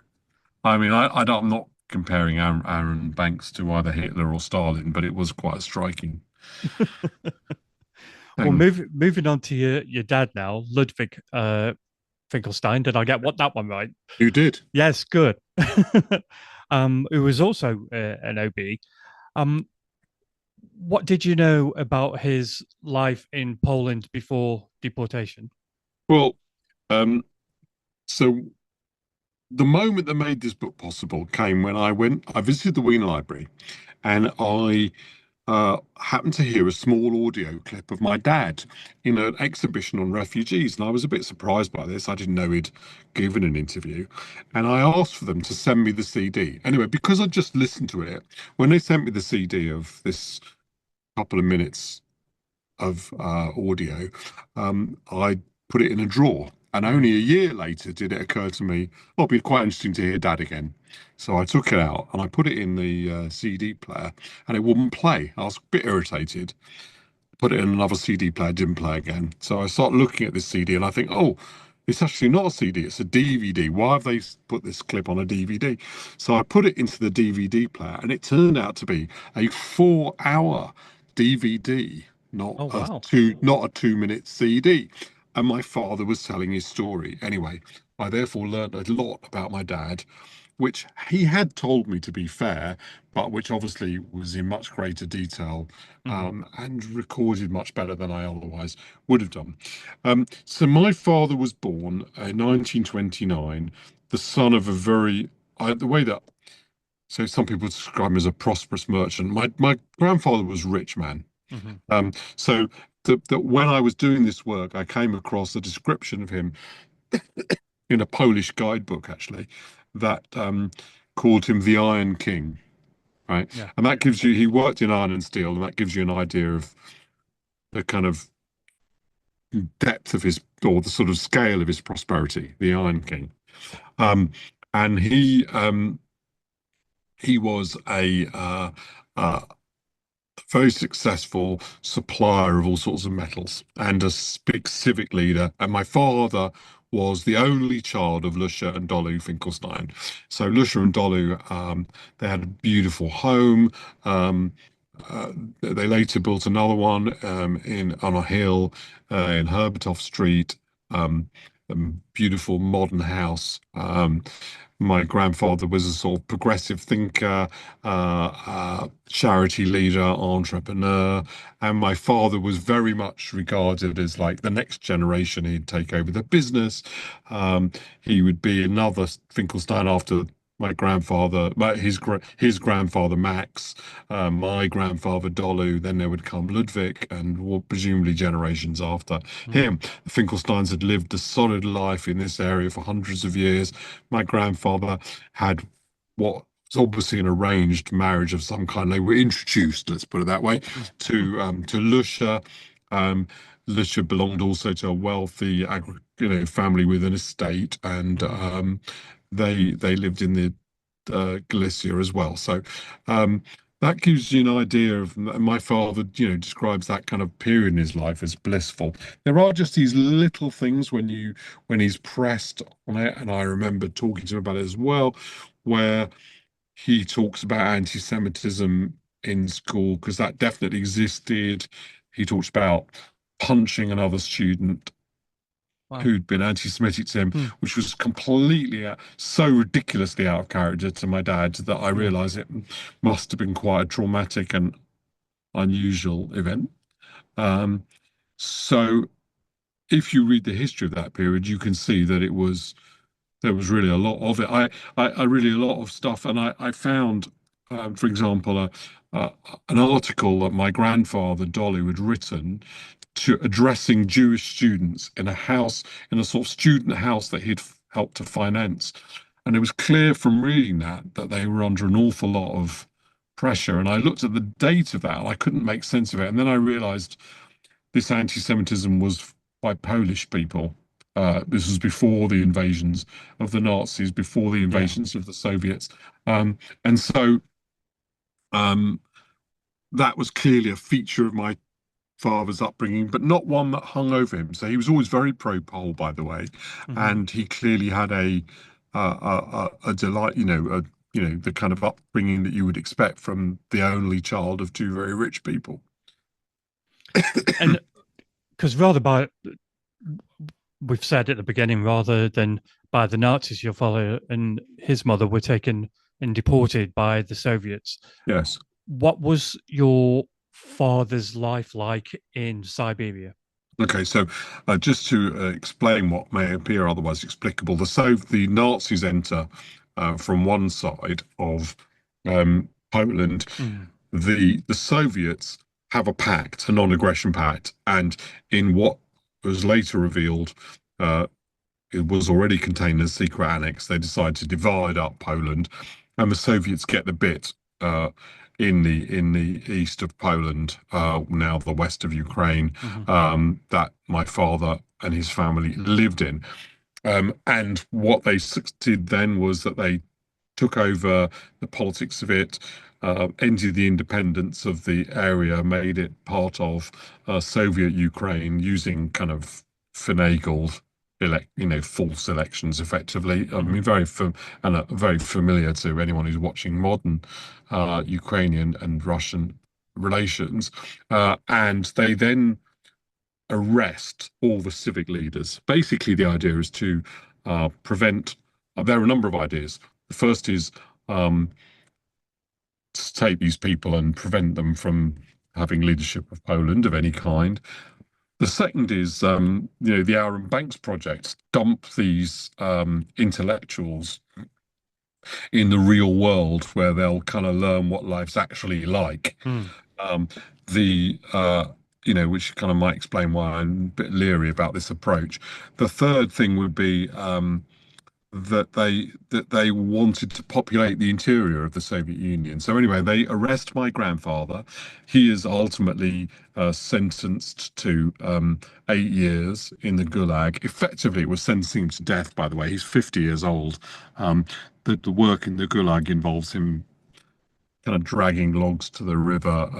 I mean, I'm not comparing Aaron Banks to either Hitler or Stalin, but it was quite a striking Well, thing. moving on to your dad now, Ludwig Finkelstein. Did I get that one right? You did. Yes, good. Who was also an OB. Um, what did you know about his life in Poland before deportation? Well, um, so the moment that made this book possible came when I visited the Wien Library and I happened to hear a small audio clip of my dad in an exhibition on refugees. And I was a bit surprised by this. I didn't know he'd given an interview. And I asked for them to send me the CD. Anyway, because I just listened to it, when they sent me the CD of this couple of minutes of audio, I put it in a drawer. And Mm. only a year later did it occur to me, oh, it'd be quite interesting to hear Dad again. So I took it out and I put it in the CD player and it wouldn't play. I was a bit irritated. Put it in another CD player, didn't play again. So I start looking at this CD and I think, oh, it's actually not a CD, it's a DVD. Why have they put this clip on a DVD? So I put it into the DVD player and it turned out to be a 4 hour DVD, Oh, wow. not a 2 minute CD. And my father was telling his story. Anyway, I therefore learned a lot about my dad, which he had told me, to be fair, but which obviously was in much greater detail, Hmm. and recorded much better than I otherwise would have done. So my father was born in 1929, the son of a the way that, so some people describe him as a prosperous merchant. My grandfather was a rich man. Hmm. So that when I was doing this work, I came across a description of him in a Polish guidebook, actually, that called him the Iron King, right? Yeah. And that gives you, he worked in iron and steel, and that gives you an idea of the kind of depth of his, or the sort of scale of his prosperity, the Iron King. Um, and he was a very successful supplier of all sorts of metals and a big civic leader. And my father was the only child of Lusha and Dolu Finkelstein. So Lusha and Dolu, they had a beautiful home. Um, uh, they later built another one in on a hill in Herbertoff Street. A beautiful modern house. My grandfather was a sort of progressive thinker, charity leader, entrepreneur, and my father was very much regarded as like the next generation. He'd take over the business. Um, he would be another Finkelstein after my grandfather, his grandfather Max, my grandfather Dolu. Then there would come Ludwig, and well, presumably generations after Mm. him. The Finkelsteins had lived a solid life in this area for hundreds of years. My grandfather had what was obviously an arranged marriage of some kind. They were introduced, let's put it that way, to Lusha. Um, Lusha belonged also to a wealthy, family with an estate, and Mm. they lived in the Galicia as well. So that gives you an idea of my father, describes that kind of period in his life as blissful. There are just these little things when he's pressed on it, and I remember talking to him about it as well, where he talks about anti-Semitism in school because that definitely existed. He talks about punching another student Wow. who'd been anti-Semitic to him, Mm. which was completely so ridiculously out of character to my dad that I Yeah. realised it must have been quite a traumatic and unusual event. Um, so if you read the history of that period, you can see that there was really a lot of it. I really a lot of stuff, and I found, for example, a, an article that my grandfather Dolly had written to addressing Jewish students in a house, in a sort of student house that he'd helped to finance, and it was clear from reading that they were under an awful lot of pressure. And I looked at the date of that, and I couldn't make sense of it. And then I realised this anti-Semitism was by Polish people This was before the invasions of the Nazis, before the Yeah. invasions of the Soviets. And so um, that was clearly a feature of my father's upbringing, but not one that hung over him. So he was always very pro-Pole, by the way, Hmm. and he clearly had a delight, the kind of upbringing that you would expect from the only child of two very rich people. And because rather by we've said at the beginning, rather than by the Nazis, your father and his mother were taken and deported by the Soviets. Yes. What was your father's life like in Siberia? Okay, so just to explain what may appear otherwise explicable, the Nazis enter from one side of Poland. Mm. The Soviets have a pact, a non-aggression pact, and in what was later revealed, uh, it was already contained in a secret annex. They decide to divide up Poland, and the Soviets get the bit uh, in the east of Poland, now the west of Ukraine, Hmm. that my father and his family lived in. And what they did then was that they took over the politics of it, ended the independence of the area, made it part of Soviet Ukraine using kind of finagled false elections effectively. I Hmm. mean, very familiar to anyone who's watching modern Ukrainian and Russian relations. And they then arrest all the civic leaders. Basically, the idea is to prevent. There are a number of ideas. The first is um, to take these people and prevent them from having leadership of Poland of any kind. The second is, the Aaron Banks project, dump these intellectuals in the real world where they'll kind of learn what life's actually like. Mm. Um, the which kind of might explain why I'm a bit leery about this approach. The third thing would be that they wanted to populate the interior of the Soviet Union. So anyway, they arrest my grandfather. He is ultimately sentenced to 8 years in the Gulag. Effectively, it was sentencing him to death. By the way, he's 50 years old. Um, the work in the Gulag involves him kind of dragging logs to the river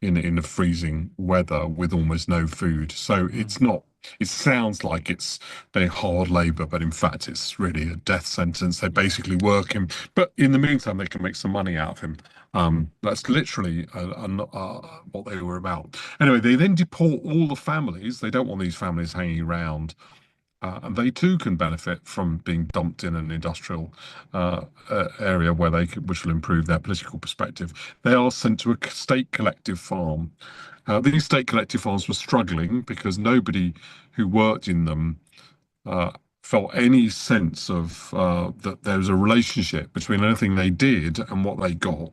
in the freezing weather with almost no food. So Mm. it's not. It sounds like it's very hard labor, but in fact, it's really a death sentence. They Yeah. basically work him, but in the meantime, they can make some money out of him. That's literally what they were about. Anyway, they then deport all the families. They don't want these families hanging around and they too can benefit from being dumped in an industrial area which will improve their political perspective. They are sent to a state collective farm. These state collective farms were struggling because nobody who worked in them uh, felt any sense of that there was a relationship between anything they did and what they got.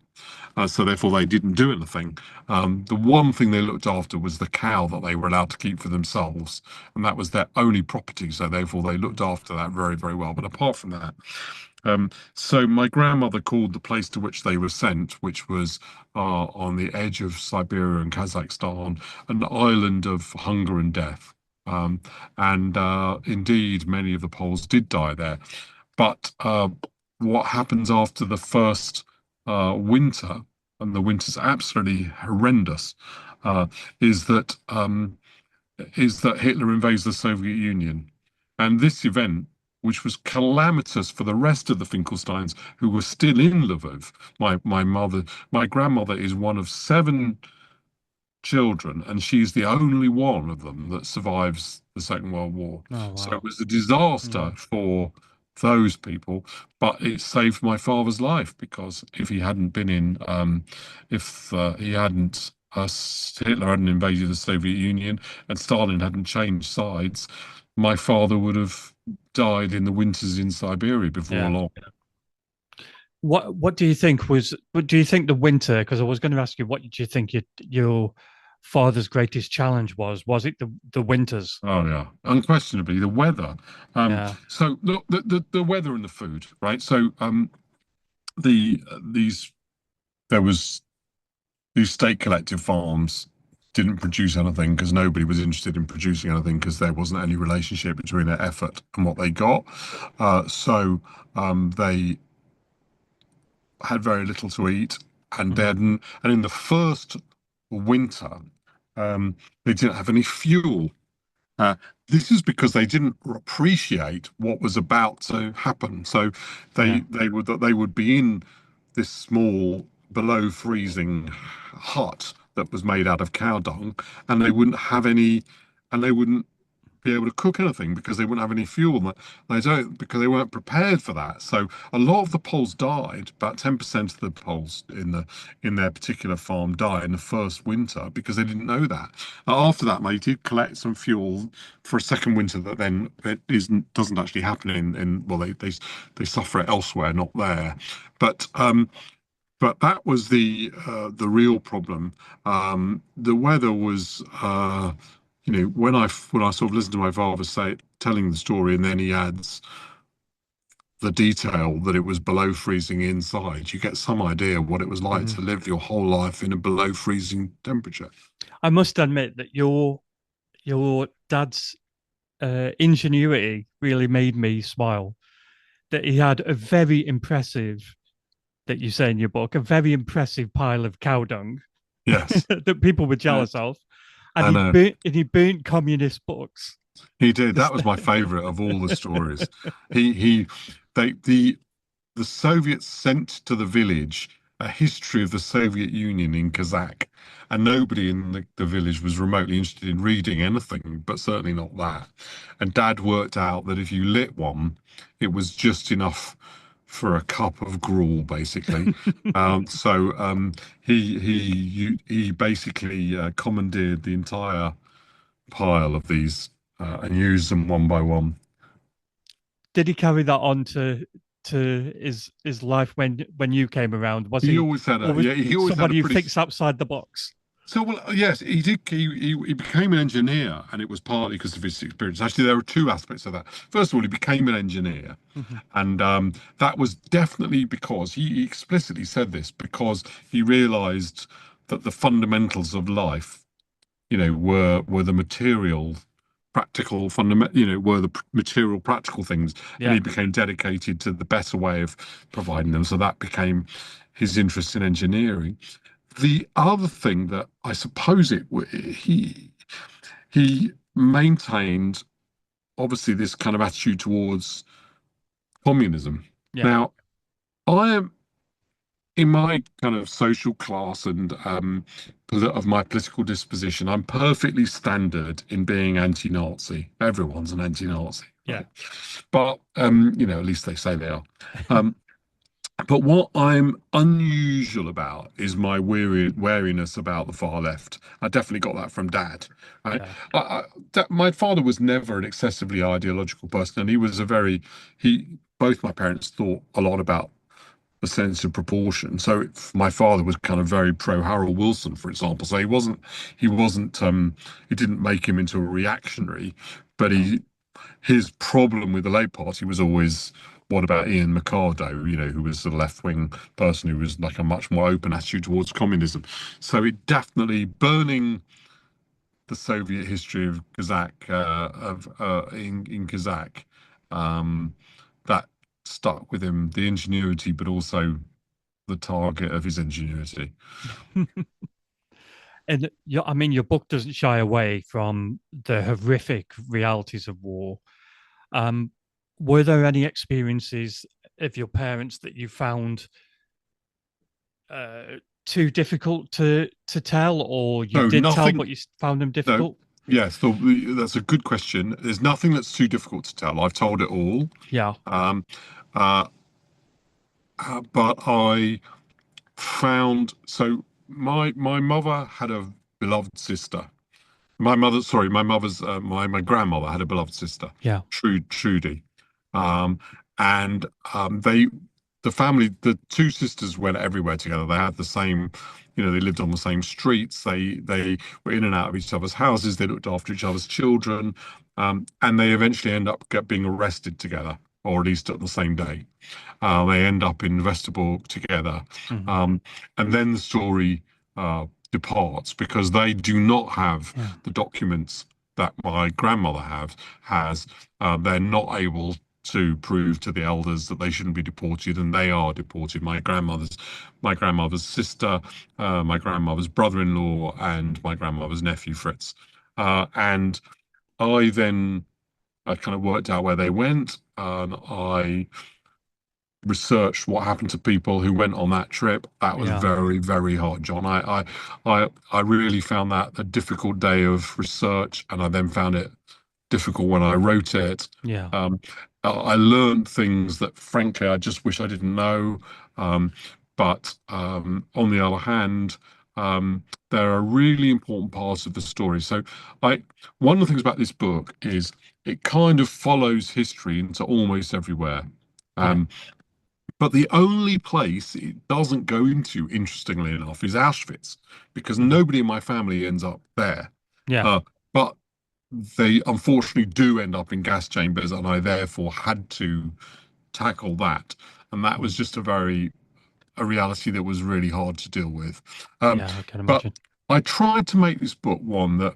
So therefore, they didn't do anything. The one thing they looked after was the cow that they were allowed to keep for themselves, and that was their only property. So therefore, they looked after that very, very well. But apart from that, so my grandmother called the place to which they were sent, which was on the edge of Siberia and Kazakhstan, an island of hunger and death. Um, and indeed, many of the Poles did die there. But what happens after the first winter, and the winter's absolutely horrendous, uh, is that Hitler invades the Soviet Union. And this event, which was calamitous for the rest of the Finkelsteins who were still in Lviv, my grandmother is one of seven children, and she's the only one of them that survives the Second World War. Oh So it wow. was a disaster Mm. for those people, but it saved my father's life because if he hadn't been in, if he hadn't, Hitler hadn't invaded the Soviet Union and Stalin hadn't changed sides, my father would have died in the winters in Siberia before Yeah. long. What do you think was? What do you think the winter? Because I was going to ask you, what did you think your father's greatest challenge was? Was it the winters? Oh yeah, unquestionably the weather. Yeah. So look, the weather and the food, right? So the these there was these state collective farms. didn't produce anything because nobody was interested in producing anything because there wasn't any relationship between their effort and what they got. So they had very little to eat, and Mhm. then and in the first winter, they didn't have any fuel. Uh, this is because they didn't appreciate what was about to happen. So Yeah. they would be in this small below freezing hut that was made out of cow dung, and they wouldn't have any, and they wouldn't be able to cook anything because they wouldn't have any fuel. And they don't because they weren't prepared for that. So a lot of the poles died. About 10% of the poles in their particular farm died in the first winter because they didn't know that. After that, they did collect some fuel for a second winter that then it isn't doesn't actually happen in well they suffer it elsewhere, not there. But um, but that was the real problem. The weather was, when I sort of listened to my father say telling the story, and then he adds the detail that it was below freezing inside, you get some idea what it was like Mhm. to live your whole life in a below freezing temperature. I must admit that your dad's ingenuity really made me smile. That he had a very impressive, that you say in your book, a very impressive pile of cow dung Yes, that people were uh, jealous of, and I know he burnt communist books. he did. That Just- was my favorite of all the stories. He they the Soviets sent to the village a history of the Soviet Union in Kazakh, and nobody in the village was remotely interested in reading anything, but certainly not that. And Dad worked out that if you lit one, it was just enough for a cup of gruel, basically. So he basically commandeered the entire pile of these and used them one by one. Did he carry that on to his life when you came around? Was He he always had a always yeah. He always had a somebody who pretty thinks outside the box? So, well, yes, he did. He became an engineer, and it was partly because of his experience. Actually, there were two aspects of that. First of all, he became an engineer, Mhm. and that was definitely because he explicitly said this because he realized that the fundamentals of life, were the material, practical fundament, were the material, practical things, and Yeah, he became dedicated to the better way of providing them. So that became his interest in engineering. The other thing that I suppose he maintained obviously this kind of attitude towards communism. yeah. Now, I am in my kind of social class and of my political disposition, I'm perfectly standard in being anti-Nazi. Everyone's an anti-Nazi, Yeah. right? But at least they say they are. Um, But what I'm unusual about is my wariness about the far left. I definitely got that from Dad. Right? Yeah. My father was never an excessively ideological person, and he was a very he. Both my parents thought a lot about the sense of proportion. So my father was kind of very pro Harold Wilson, for example. So he didn't make him into a reactionary, but No. his problem with the Labour Party was always, what about Ian Mercado, who was a left wing person who was like a much more open attitude towards communism. So it definitely burning the Soviet history of Kazakh in Kazakh, um, that stuck with him, the ingenuity, but also the target of his ingenuity. And I mean, your book doesn't shy away from the horrific realities of war. Um, were there any experiences of your parents that you found uh, too difficult to tell, or you No, did tell nothing. but you found them No, difficult? yes, that's a good question. There's nothing that's too difficult to tell. I've told it all. Yeah, Um, uh, but I found so my mother had a beloved sister. My mother's my grandmother had a beloved sister, yeah. Trudy, um, and the family, the two sisters went everywhere together. They had the same, they lived on the same streets. They were in and out of each other's houses. They looked after each other's children, and they eventually end up being arrested together, or at least at the same day. They end up in Westerbork together, Mhm. um, and then the story. departs because they do not have Yeah. the documents that my grandmother has. They're not able to prove to the elders that they shouldn't be deported, and they are deported. My grandmother's sister, my grandmother's brother-in-law, and my grandmother's nephew Fritz. And I then I kind of worked out where they went, and I researched what happened to people who went on that trip. That was Yeah. very, very hard, John. I really found that a difficult day of research, and I then found it difficult when I wrote it. Yeah. Um, I learned things that, frankly, I just wish I didn't know. Um, but on the other hand, there are really important parts of the story. So, I one of the things about this book is it kind of follows history into almost everywhere. Yeah. Um, but the only place it doesn't go into, interestingly enough, is Auschwitz, because Mhm. nobody in my family ends up there. Yeah. But they unfortunately do end up in gas chambers, and I therefore had to tackle that. And that was Mhm. just a reality that was really hard to deal with. Um, Yeah, I can but imagine. I tried to make this book one that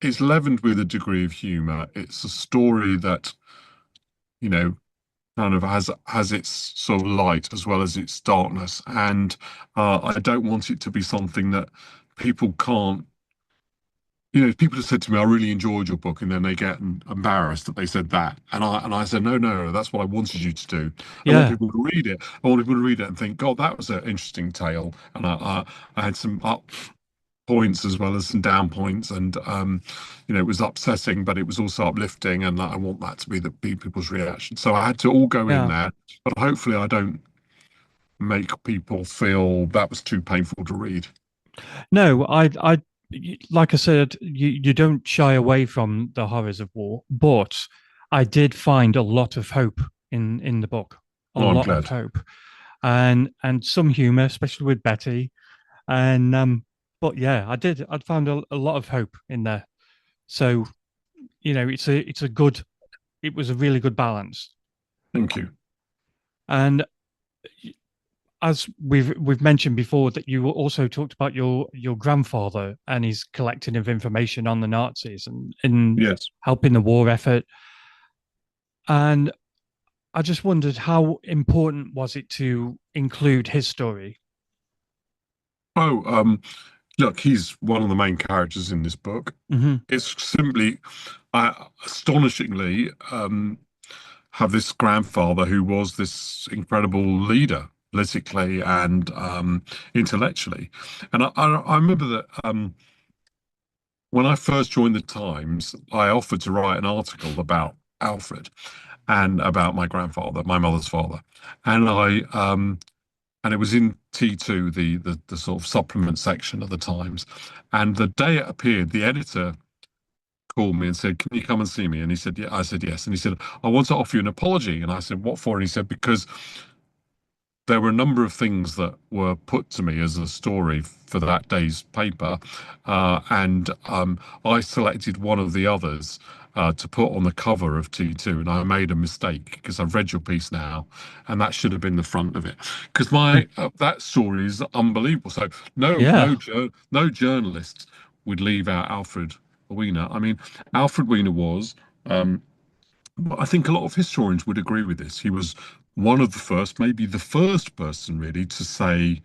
is leavened with a degree of humor. It's a story that, you know, kind of has its sort of light as well as its darkness. And I don't want it to be something that people can't. People have said to me, "I really enjoyed your book," and then they get embarrassed that they said that. And I said, "No, no, no, that's what I wanted you to do. I want Yeah. people to read it. I want people to read it and think, God, that was an interesting tale." And I had some up points as well as some down points, and it was upsetting, but it was also uplifting, and I want that to be people's reaction. So I had to all go in Yeah. there, but hopefully I don't make people feel that was too painful to read. No, like I said, you don't shy away from the horrors of war, but I did find a lot of hope in the book, a Oh, I'm lot of glad. hope, and some humor, especially with Betty, and but yeah, I'd found a lot of hope in there. So it was a really good balance, Thank you. and as we've mentioned before, that you also talked about your grandfather and his collecting of information on the Nazis and Yes. helping the war effort. And I just wondered how important was it to include his story? Oh, look, he's one of the main characters in this book. Hmm. It's simply, astonishingly, have this grandfather who was this incredible leader politically and intellectually. And I remember that when I first joined the Times, I offered to write an article about Alfred and about my grandfather, my mother's father, and and it was in T2, the sort of supplement section of the Times. And the day it appeared, the editor called me and said, "Can you come and see me?" And he said, "Yeah." I said, "Yes." And he said, "I want to offer you an apology." And I said, "What for?" And he said, "Because there were a number of things that were put to me as a story for that day's paper, and I selected one of the others to put on the cover of T2, and I made a mistake because I've read your piece now, and that should have been the front of it because my that story is unbelievable. So Yeah, no journalist would leave out Alfred Weiner. I mean, Alfred Weiner was. Um, I think a lot of historians would agree with this. He was one of the first, maybe the first person really, to say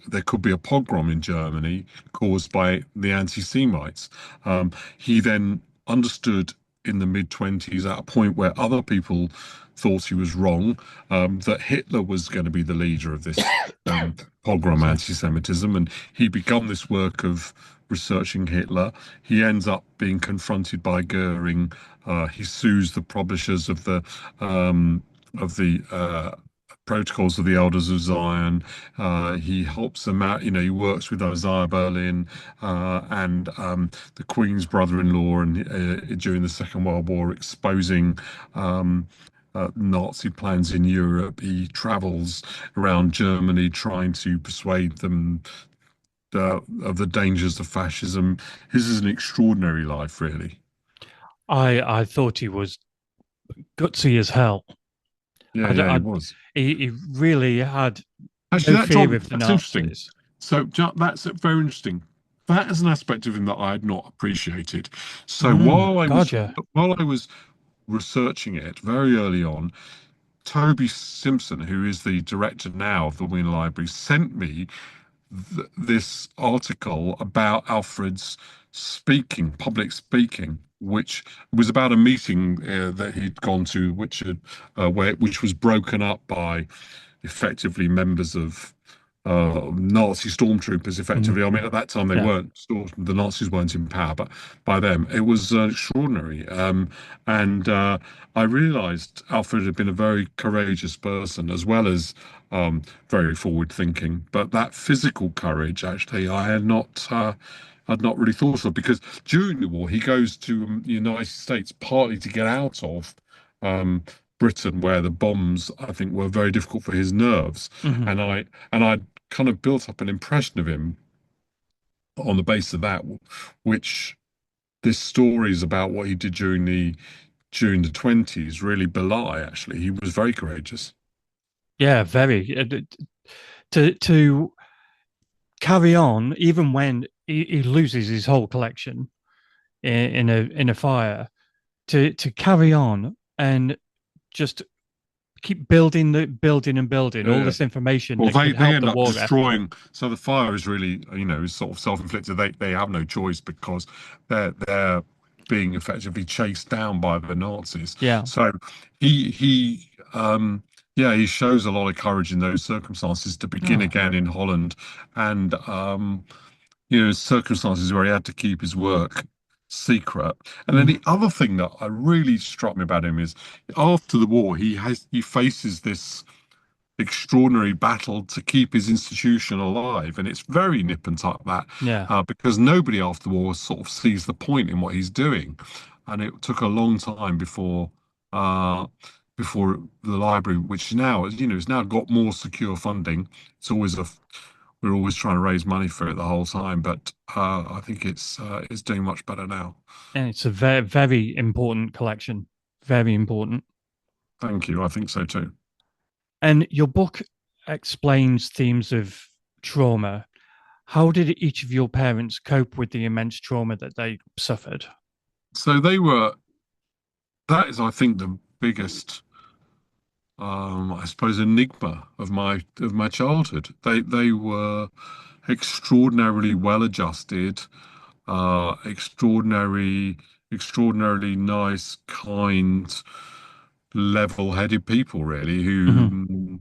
there could be a pogrom in Germany caused by the anti-Semites. He then understood in the mid-20s, at a point where other people thought he was wrong, that Hitler was going to be the leader of this pogrom sorry. anti-Semitism, and he began this work of researching Hitler. He ends up being confronted by Goering. He sues the publishers of the Protocols of the Elders of Zion. He helps them out. He works with Isaiah Berlin and the Queen's brother-in-law, and during the Second World War, exposing Nazi plans in Europe. He travels around Germany trying to persuade them of the dangers of fascism. His is an extraordinary life, really. I thought he was gutsy as hell. Yeah, yeah, he was. He really had Actually, no that fear John, of the that's interesting. Nazis. So that's very interesting. That is an aspect of him that I had not appreciated. So God, yeah. while I was researching it very early on, Toby Simpson, who is the director now of the Wien Library, sent me this article about Alfred's public speaking, which was about a meeting that he'd gone to, which was broken up by effectively members of Nazi stormtroopers. Mm, Effectively, I mean, at that time yeah. the Nazis weren't in power, but by them it was extraordinary. And I realised Alfred had been a very courageous person, as well as very forward thinking. But that physical courage, actually, I'd not really thought of, because during the war he goes to the United States partly to get out of um, Britain, where the bombs, I think, were very difficult for his nerves. Hmm. And I kind of built up an impression of him on the basis of that, which this stories about what he did during the 20s really belie. Actually, he was very courageous. Yeah, very. To carry on, even when he loses his whole collection in a fire, to carry on and just keep building and building all Yeah. this information Well, that could they help end the up war effort. destroying. So the fire is really, is sort of self-inflicted. They have no choice, because they're being effectively chased down by the Nazis. Yeah. So he yeah, he shows a lot of courage in those circumstances to begin Oh. again in Holland, and circumstances where he had to keep his work secret. And then the Mm. other thing that I really struck me about him is, after the war, he faces this extraordinary battle to keep his institution alive. And it's very nip and tuck, that, Yeah. because nobody after the war sort of sees the point in what he's doing. And it took a long time uh, before the library, which now, has now got more secure funding. It's always we're always trying to raise money for it the whole time, but I think it's doing much better now. And it's a very, very important collection. Very important. Thank you. I think so too. And your book explains themes of trauma. How did each of your parents cope with the immense trauma that they suffered? So that is, I think, the biggest, I suppose, enigma of my childhood. They were extraordinarily well adjusted, extraordinarily nice, kind, level-headed people, really, Hmm.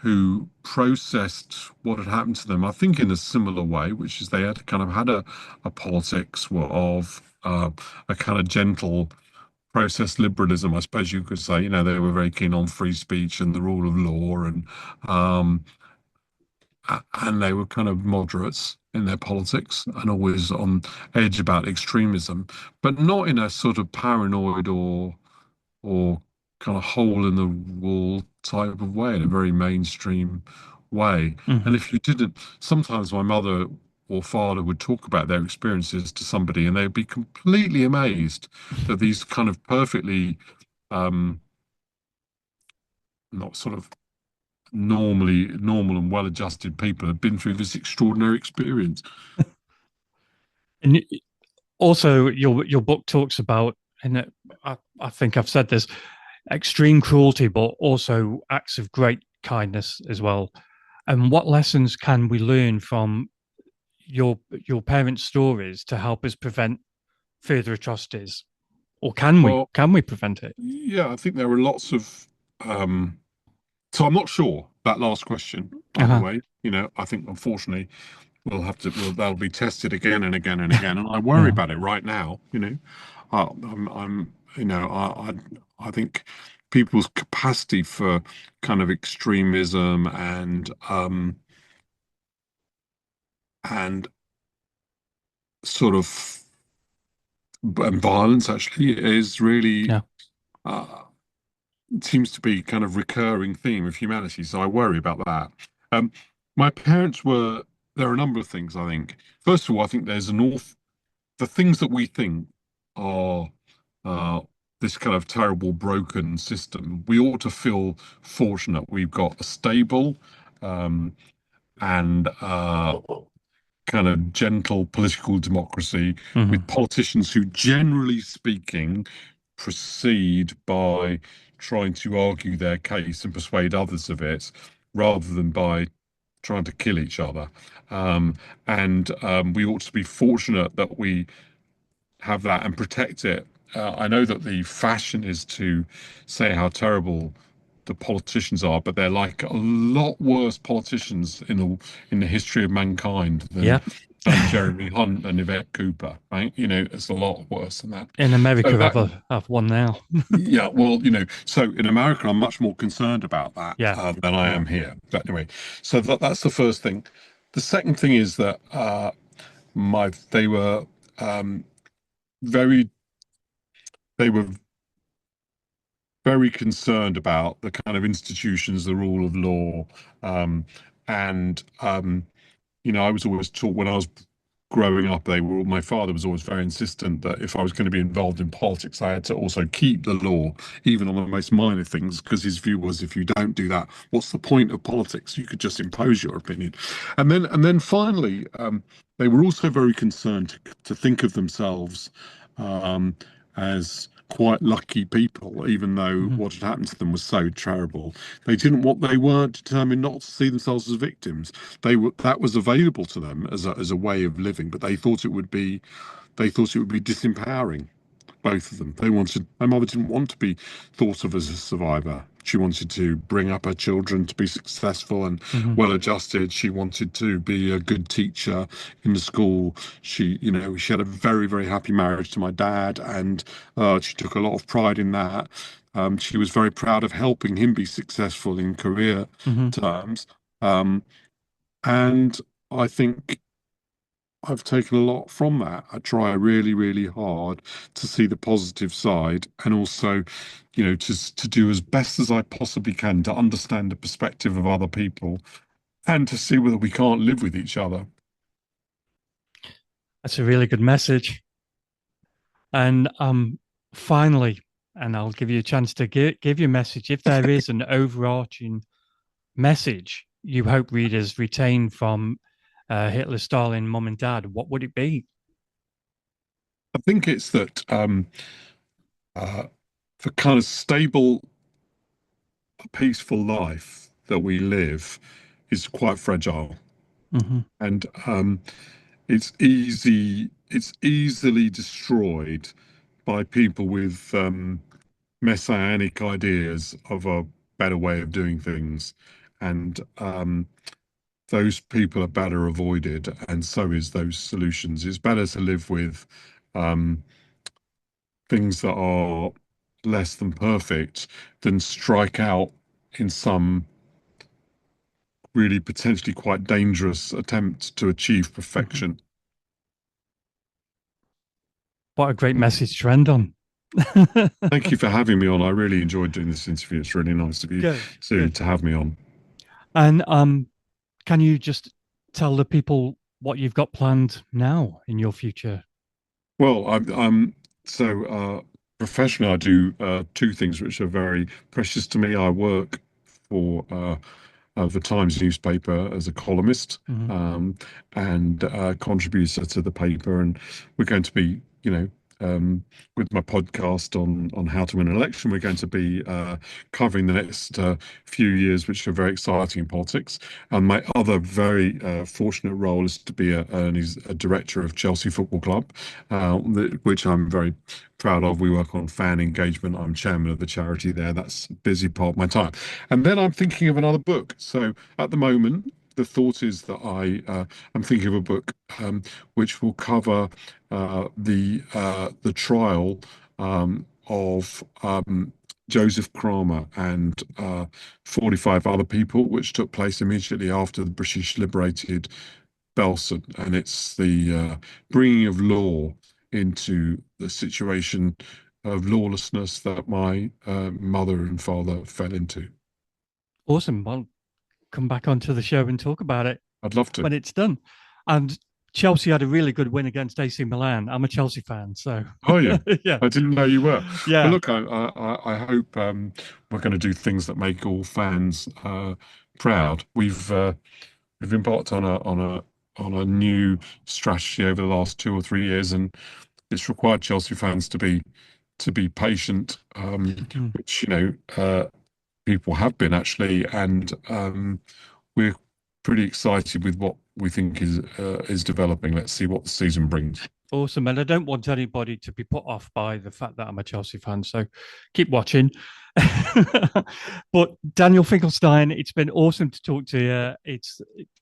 who processed what had happened to them, I think, in a similar way, which is they had kind of had a politics of a kind of gentle process liberalism, I suppose you could say. They were very keen on free speech and the rule of law, um, and they were kind of moderates in their politics and always on edge about extremism, but not in a sort of paranoid or kind of hole in the wall type of way, in a very mainstream way. And Hmm. if you didn't, sometimes my mother or father would talk about their experiences to somebody, and they'd be completely amazed that these kind of perfectly um, not sort of normal and well-adjusted people have been through this extraordinary experience. And also, your book talks about, and I think I've said this, extreme cruelty, but also acts of great kindness as well. And what lessons can we learn from your parents' stories to help us prevent further atrocities, or can we? Well, Can we prevent it? yeah, I think there were lots of um, so I'm not sure that last question, by the Uh-huh. way. I think, unfortunately, that'll be tested again and again and again. And I worry Yeah. about it right now. I'm I think people's capacity for kind of extremism and sort of and violence, actually, is really Yeah. uh, seems to be kind of recurring theme of humanity. So I worry about that. Um, my parents were there are a number of things, I think. First of all, I think there's the things that we think are uh, this kind of terrible broken system. We ought to feel fortunate. We've got a stable, um, and kind of gentle political democracy with Hmm. politicians who, generally speaking, proceed by trying to argue their case and persuade others of it rather than by trying to kill each other. Um, and we ought to be fortunate that we have that and protect it. I know that the fashion is to say how terrible the politicians are, but they're like a lot worse politicians in the history of mankind Yeah. than Jeremy Hunt and Yvette Cooper, right? You know, it's a lot worse than that. In So America, that, I've one now. yeah, well, you know, so in America, I'm much more concerned about that Yeah. than I Yeah. am here. But anyway, so that's the first thing. The second thing is that they were um, very they were very concerned about the kind of institutions, the rule of law, and you know, I was always taught when I was growing up, my father was always very insistent that if I was going to be involved in politics, I had to also keep the law, even on the most minor things, because his view was if you don't do that, what's the point of politics? You could just impose your opinion. And then finally, they were also very concerned to think of themselves um, as quite lucky people, even though Hmm. what had happened to them was so terrible. They weren't determined not to see themselves as victims. That was available to them as a way of living, but they thought it would be disempowering, both of them. My mother didn't want to be thought of as a survivor. She wanted to bring up her children to be successful and Hmm. well adjusted. She wanted to be a good teacher in the school. She had a very, very happy marriage to my dad, and she took a lot of pride in that. She was very proud of helping him be successful in career Hmm. terms. Um, and I think I've taken a lot from that. I try really, really hard to see the positive side and also, to do as best as I possibly can to understand the perspective of other people and to see whether we can't live with each other. That's a really good message. And finally, and I'll give you a chance to give your message. If there is an overarching message you hope readers retain from Hitler, Stalin, Mum and Dad, what would it be? I think it's that uh, the kind of stable, peaceful life that we live is quite fragile. Hmm. And it's easily destroyed by people with messianic ideas of a better way of doing things. And those people are better avoided, and so is those solutions. It's better to live with um, things that are less than perfect than strike out in some really potentially quite dangerous attempt to achieve Hmm. perfection. What a great message to end on. Thank you for having me on. I really enjoyed doing this interview. It's really nice to be Good, to good. to have me on. And can you just tell the people what you've got planned now in your future? Well, I'm so professionally, I do two things which are very precious to me. I work for the Times newspaper as a columnist Hmm. um, and contributor to the paper, and we're going to be, with my podcast on how to win an election, we're going to be covering the next few years, which are very exciting in politics. And my other very fortunate role is to be a director of Chelsea Football Club, which I'm very proud of. We work on fan engagement. I'm chairman of the charity there. That's a busy part of my time. And then I'm thinking of another book. So at the moment, the thought is that I'm thinking of a book which will cover the trial of Joseph Kramer and 45 other people, which took place immediately after the British liberated Belsen, and it's the bringing of law into the situation of lawlessness that my mother and father fell into. Awesome. Well, come back onto the show and talk about it I'd love to. when it's done. And Chelsea had a really good win against AC Milan. I'm a Chelsea fan, so Are you? yeah, I didn't know you were. Well, yeah. look, I hope we're going to do things that make all fans proud. we've embarked on a new strategy over the last 2 or 3 years, and it's required Chelsea fans to be patient, which people have been actually, and we're pretty excited with what we think is developing. Let's see what the season brings. Awesome. And I don't want anybody to be put off by the fact that I'm a Chelsea fan. So keep watching. But Daniel Finkelstein, it's been awesome to talk to you.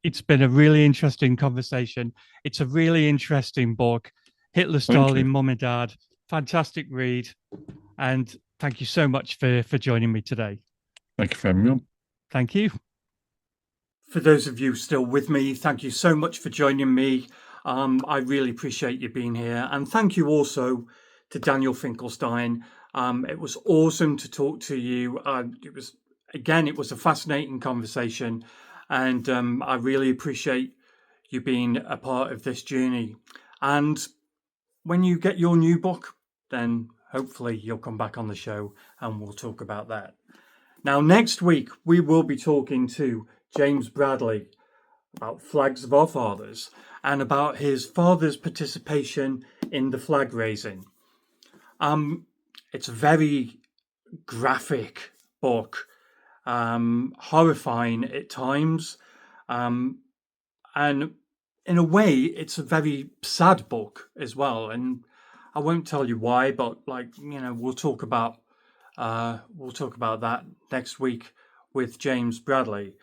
It's been a really interesting conversation. It's a really interesting book. Hitler, Stalin, Mum and Dad. Fantastic read. And thank you so much for joining me today. Thank you for having me on. Thank you. For those of you still with me, thank you so much for joining me. I really appreciate you being here. And thank you also to Daniel Finkelstein. It was awesome to talk to you. It was a fascinating conversation. And I really appreciate you being a part of this journey. And when you get your new book, then hopefully you'll come back on the show and we'll talk about that. Now, next week, we will be talking to James Bradley about Flags of Our Fathers and about his father's participation in the flag raising. It's a very graphic book, horrifying at times, and in a way, it's a very sad book as well. And I won't tell you why, but we'll talk about that next week with James Bradley.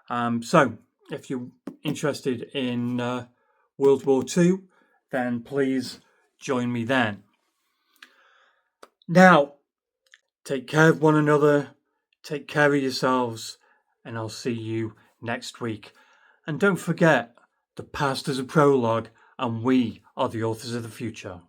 So if you're interested in World War II, then please join me then. Now, take care of one another, take care of yourselves, and I'll see you next week. And don't forget, the past is a prologue, and we are the authors of the future.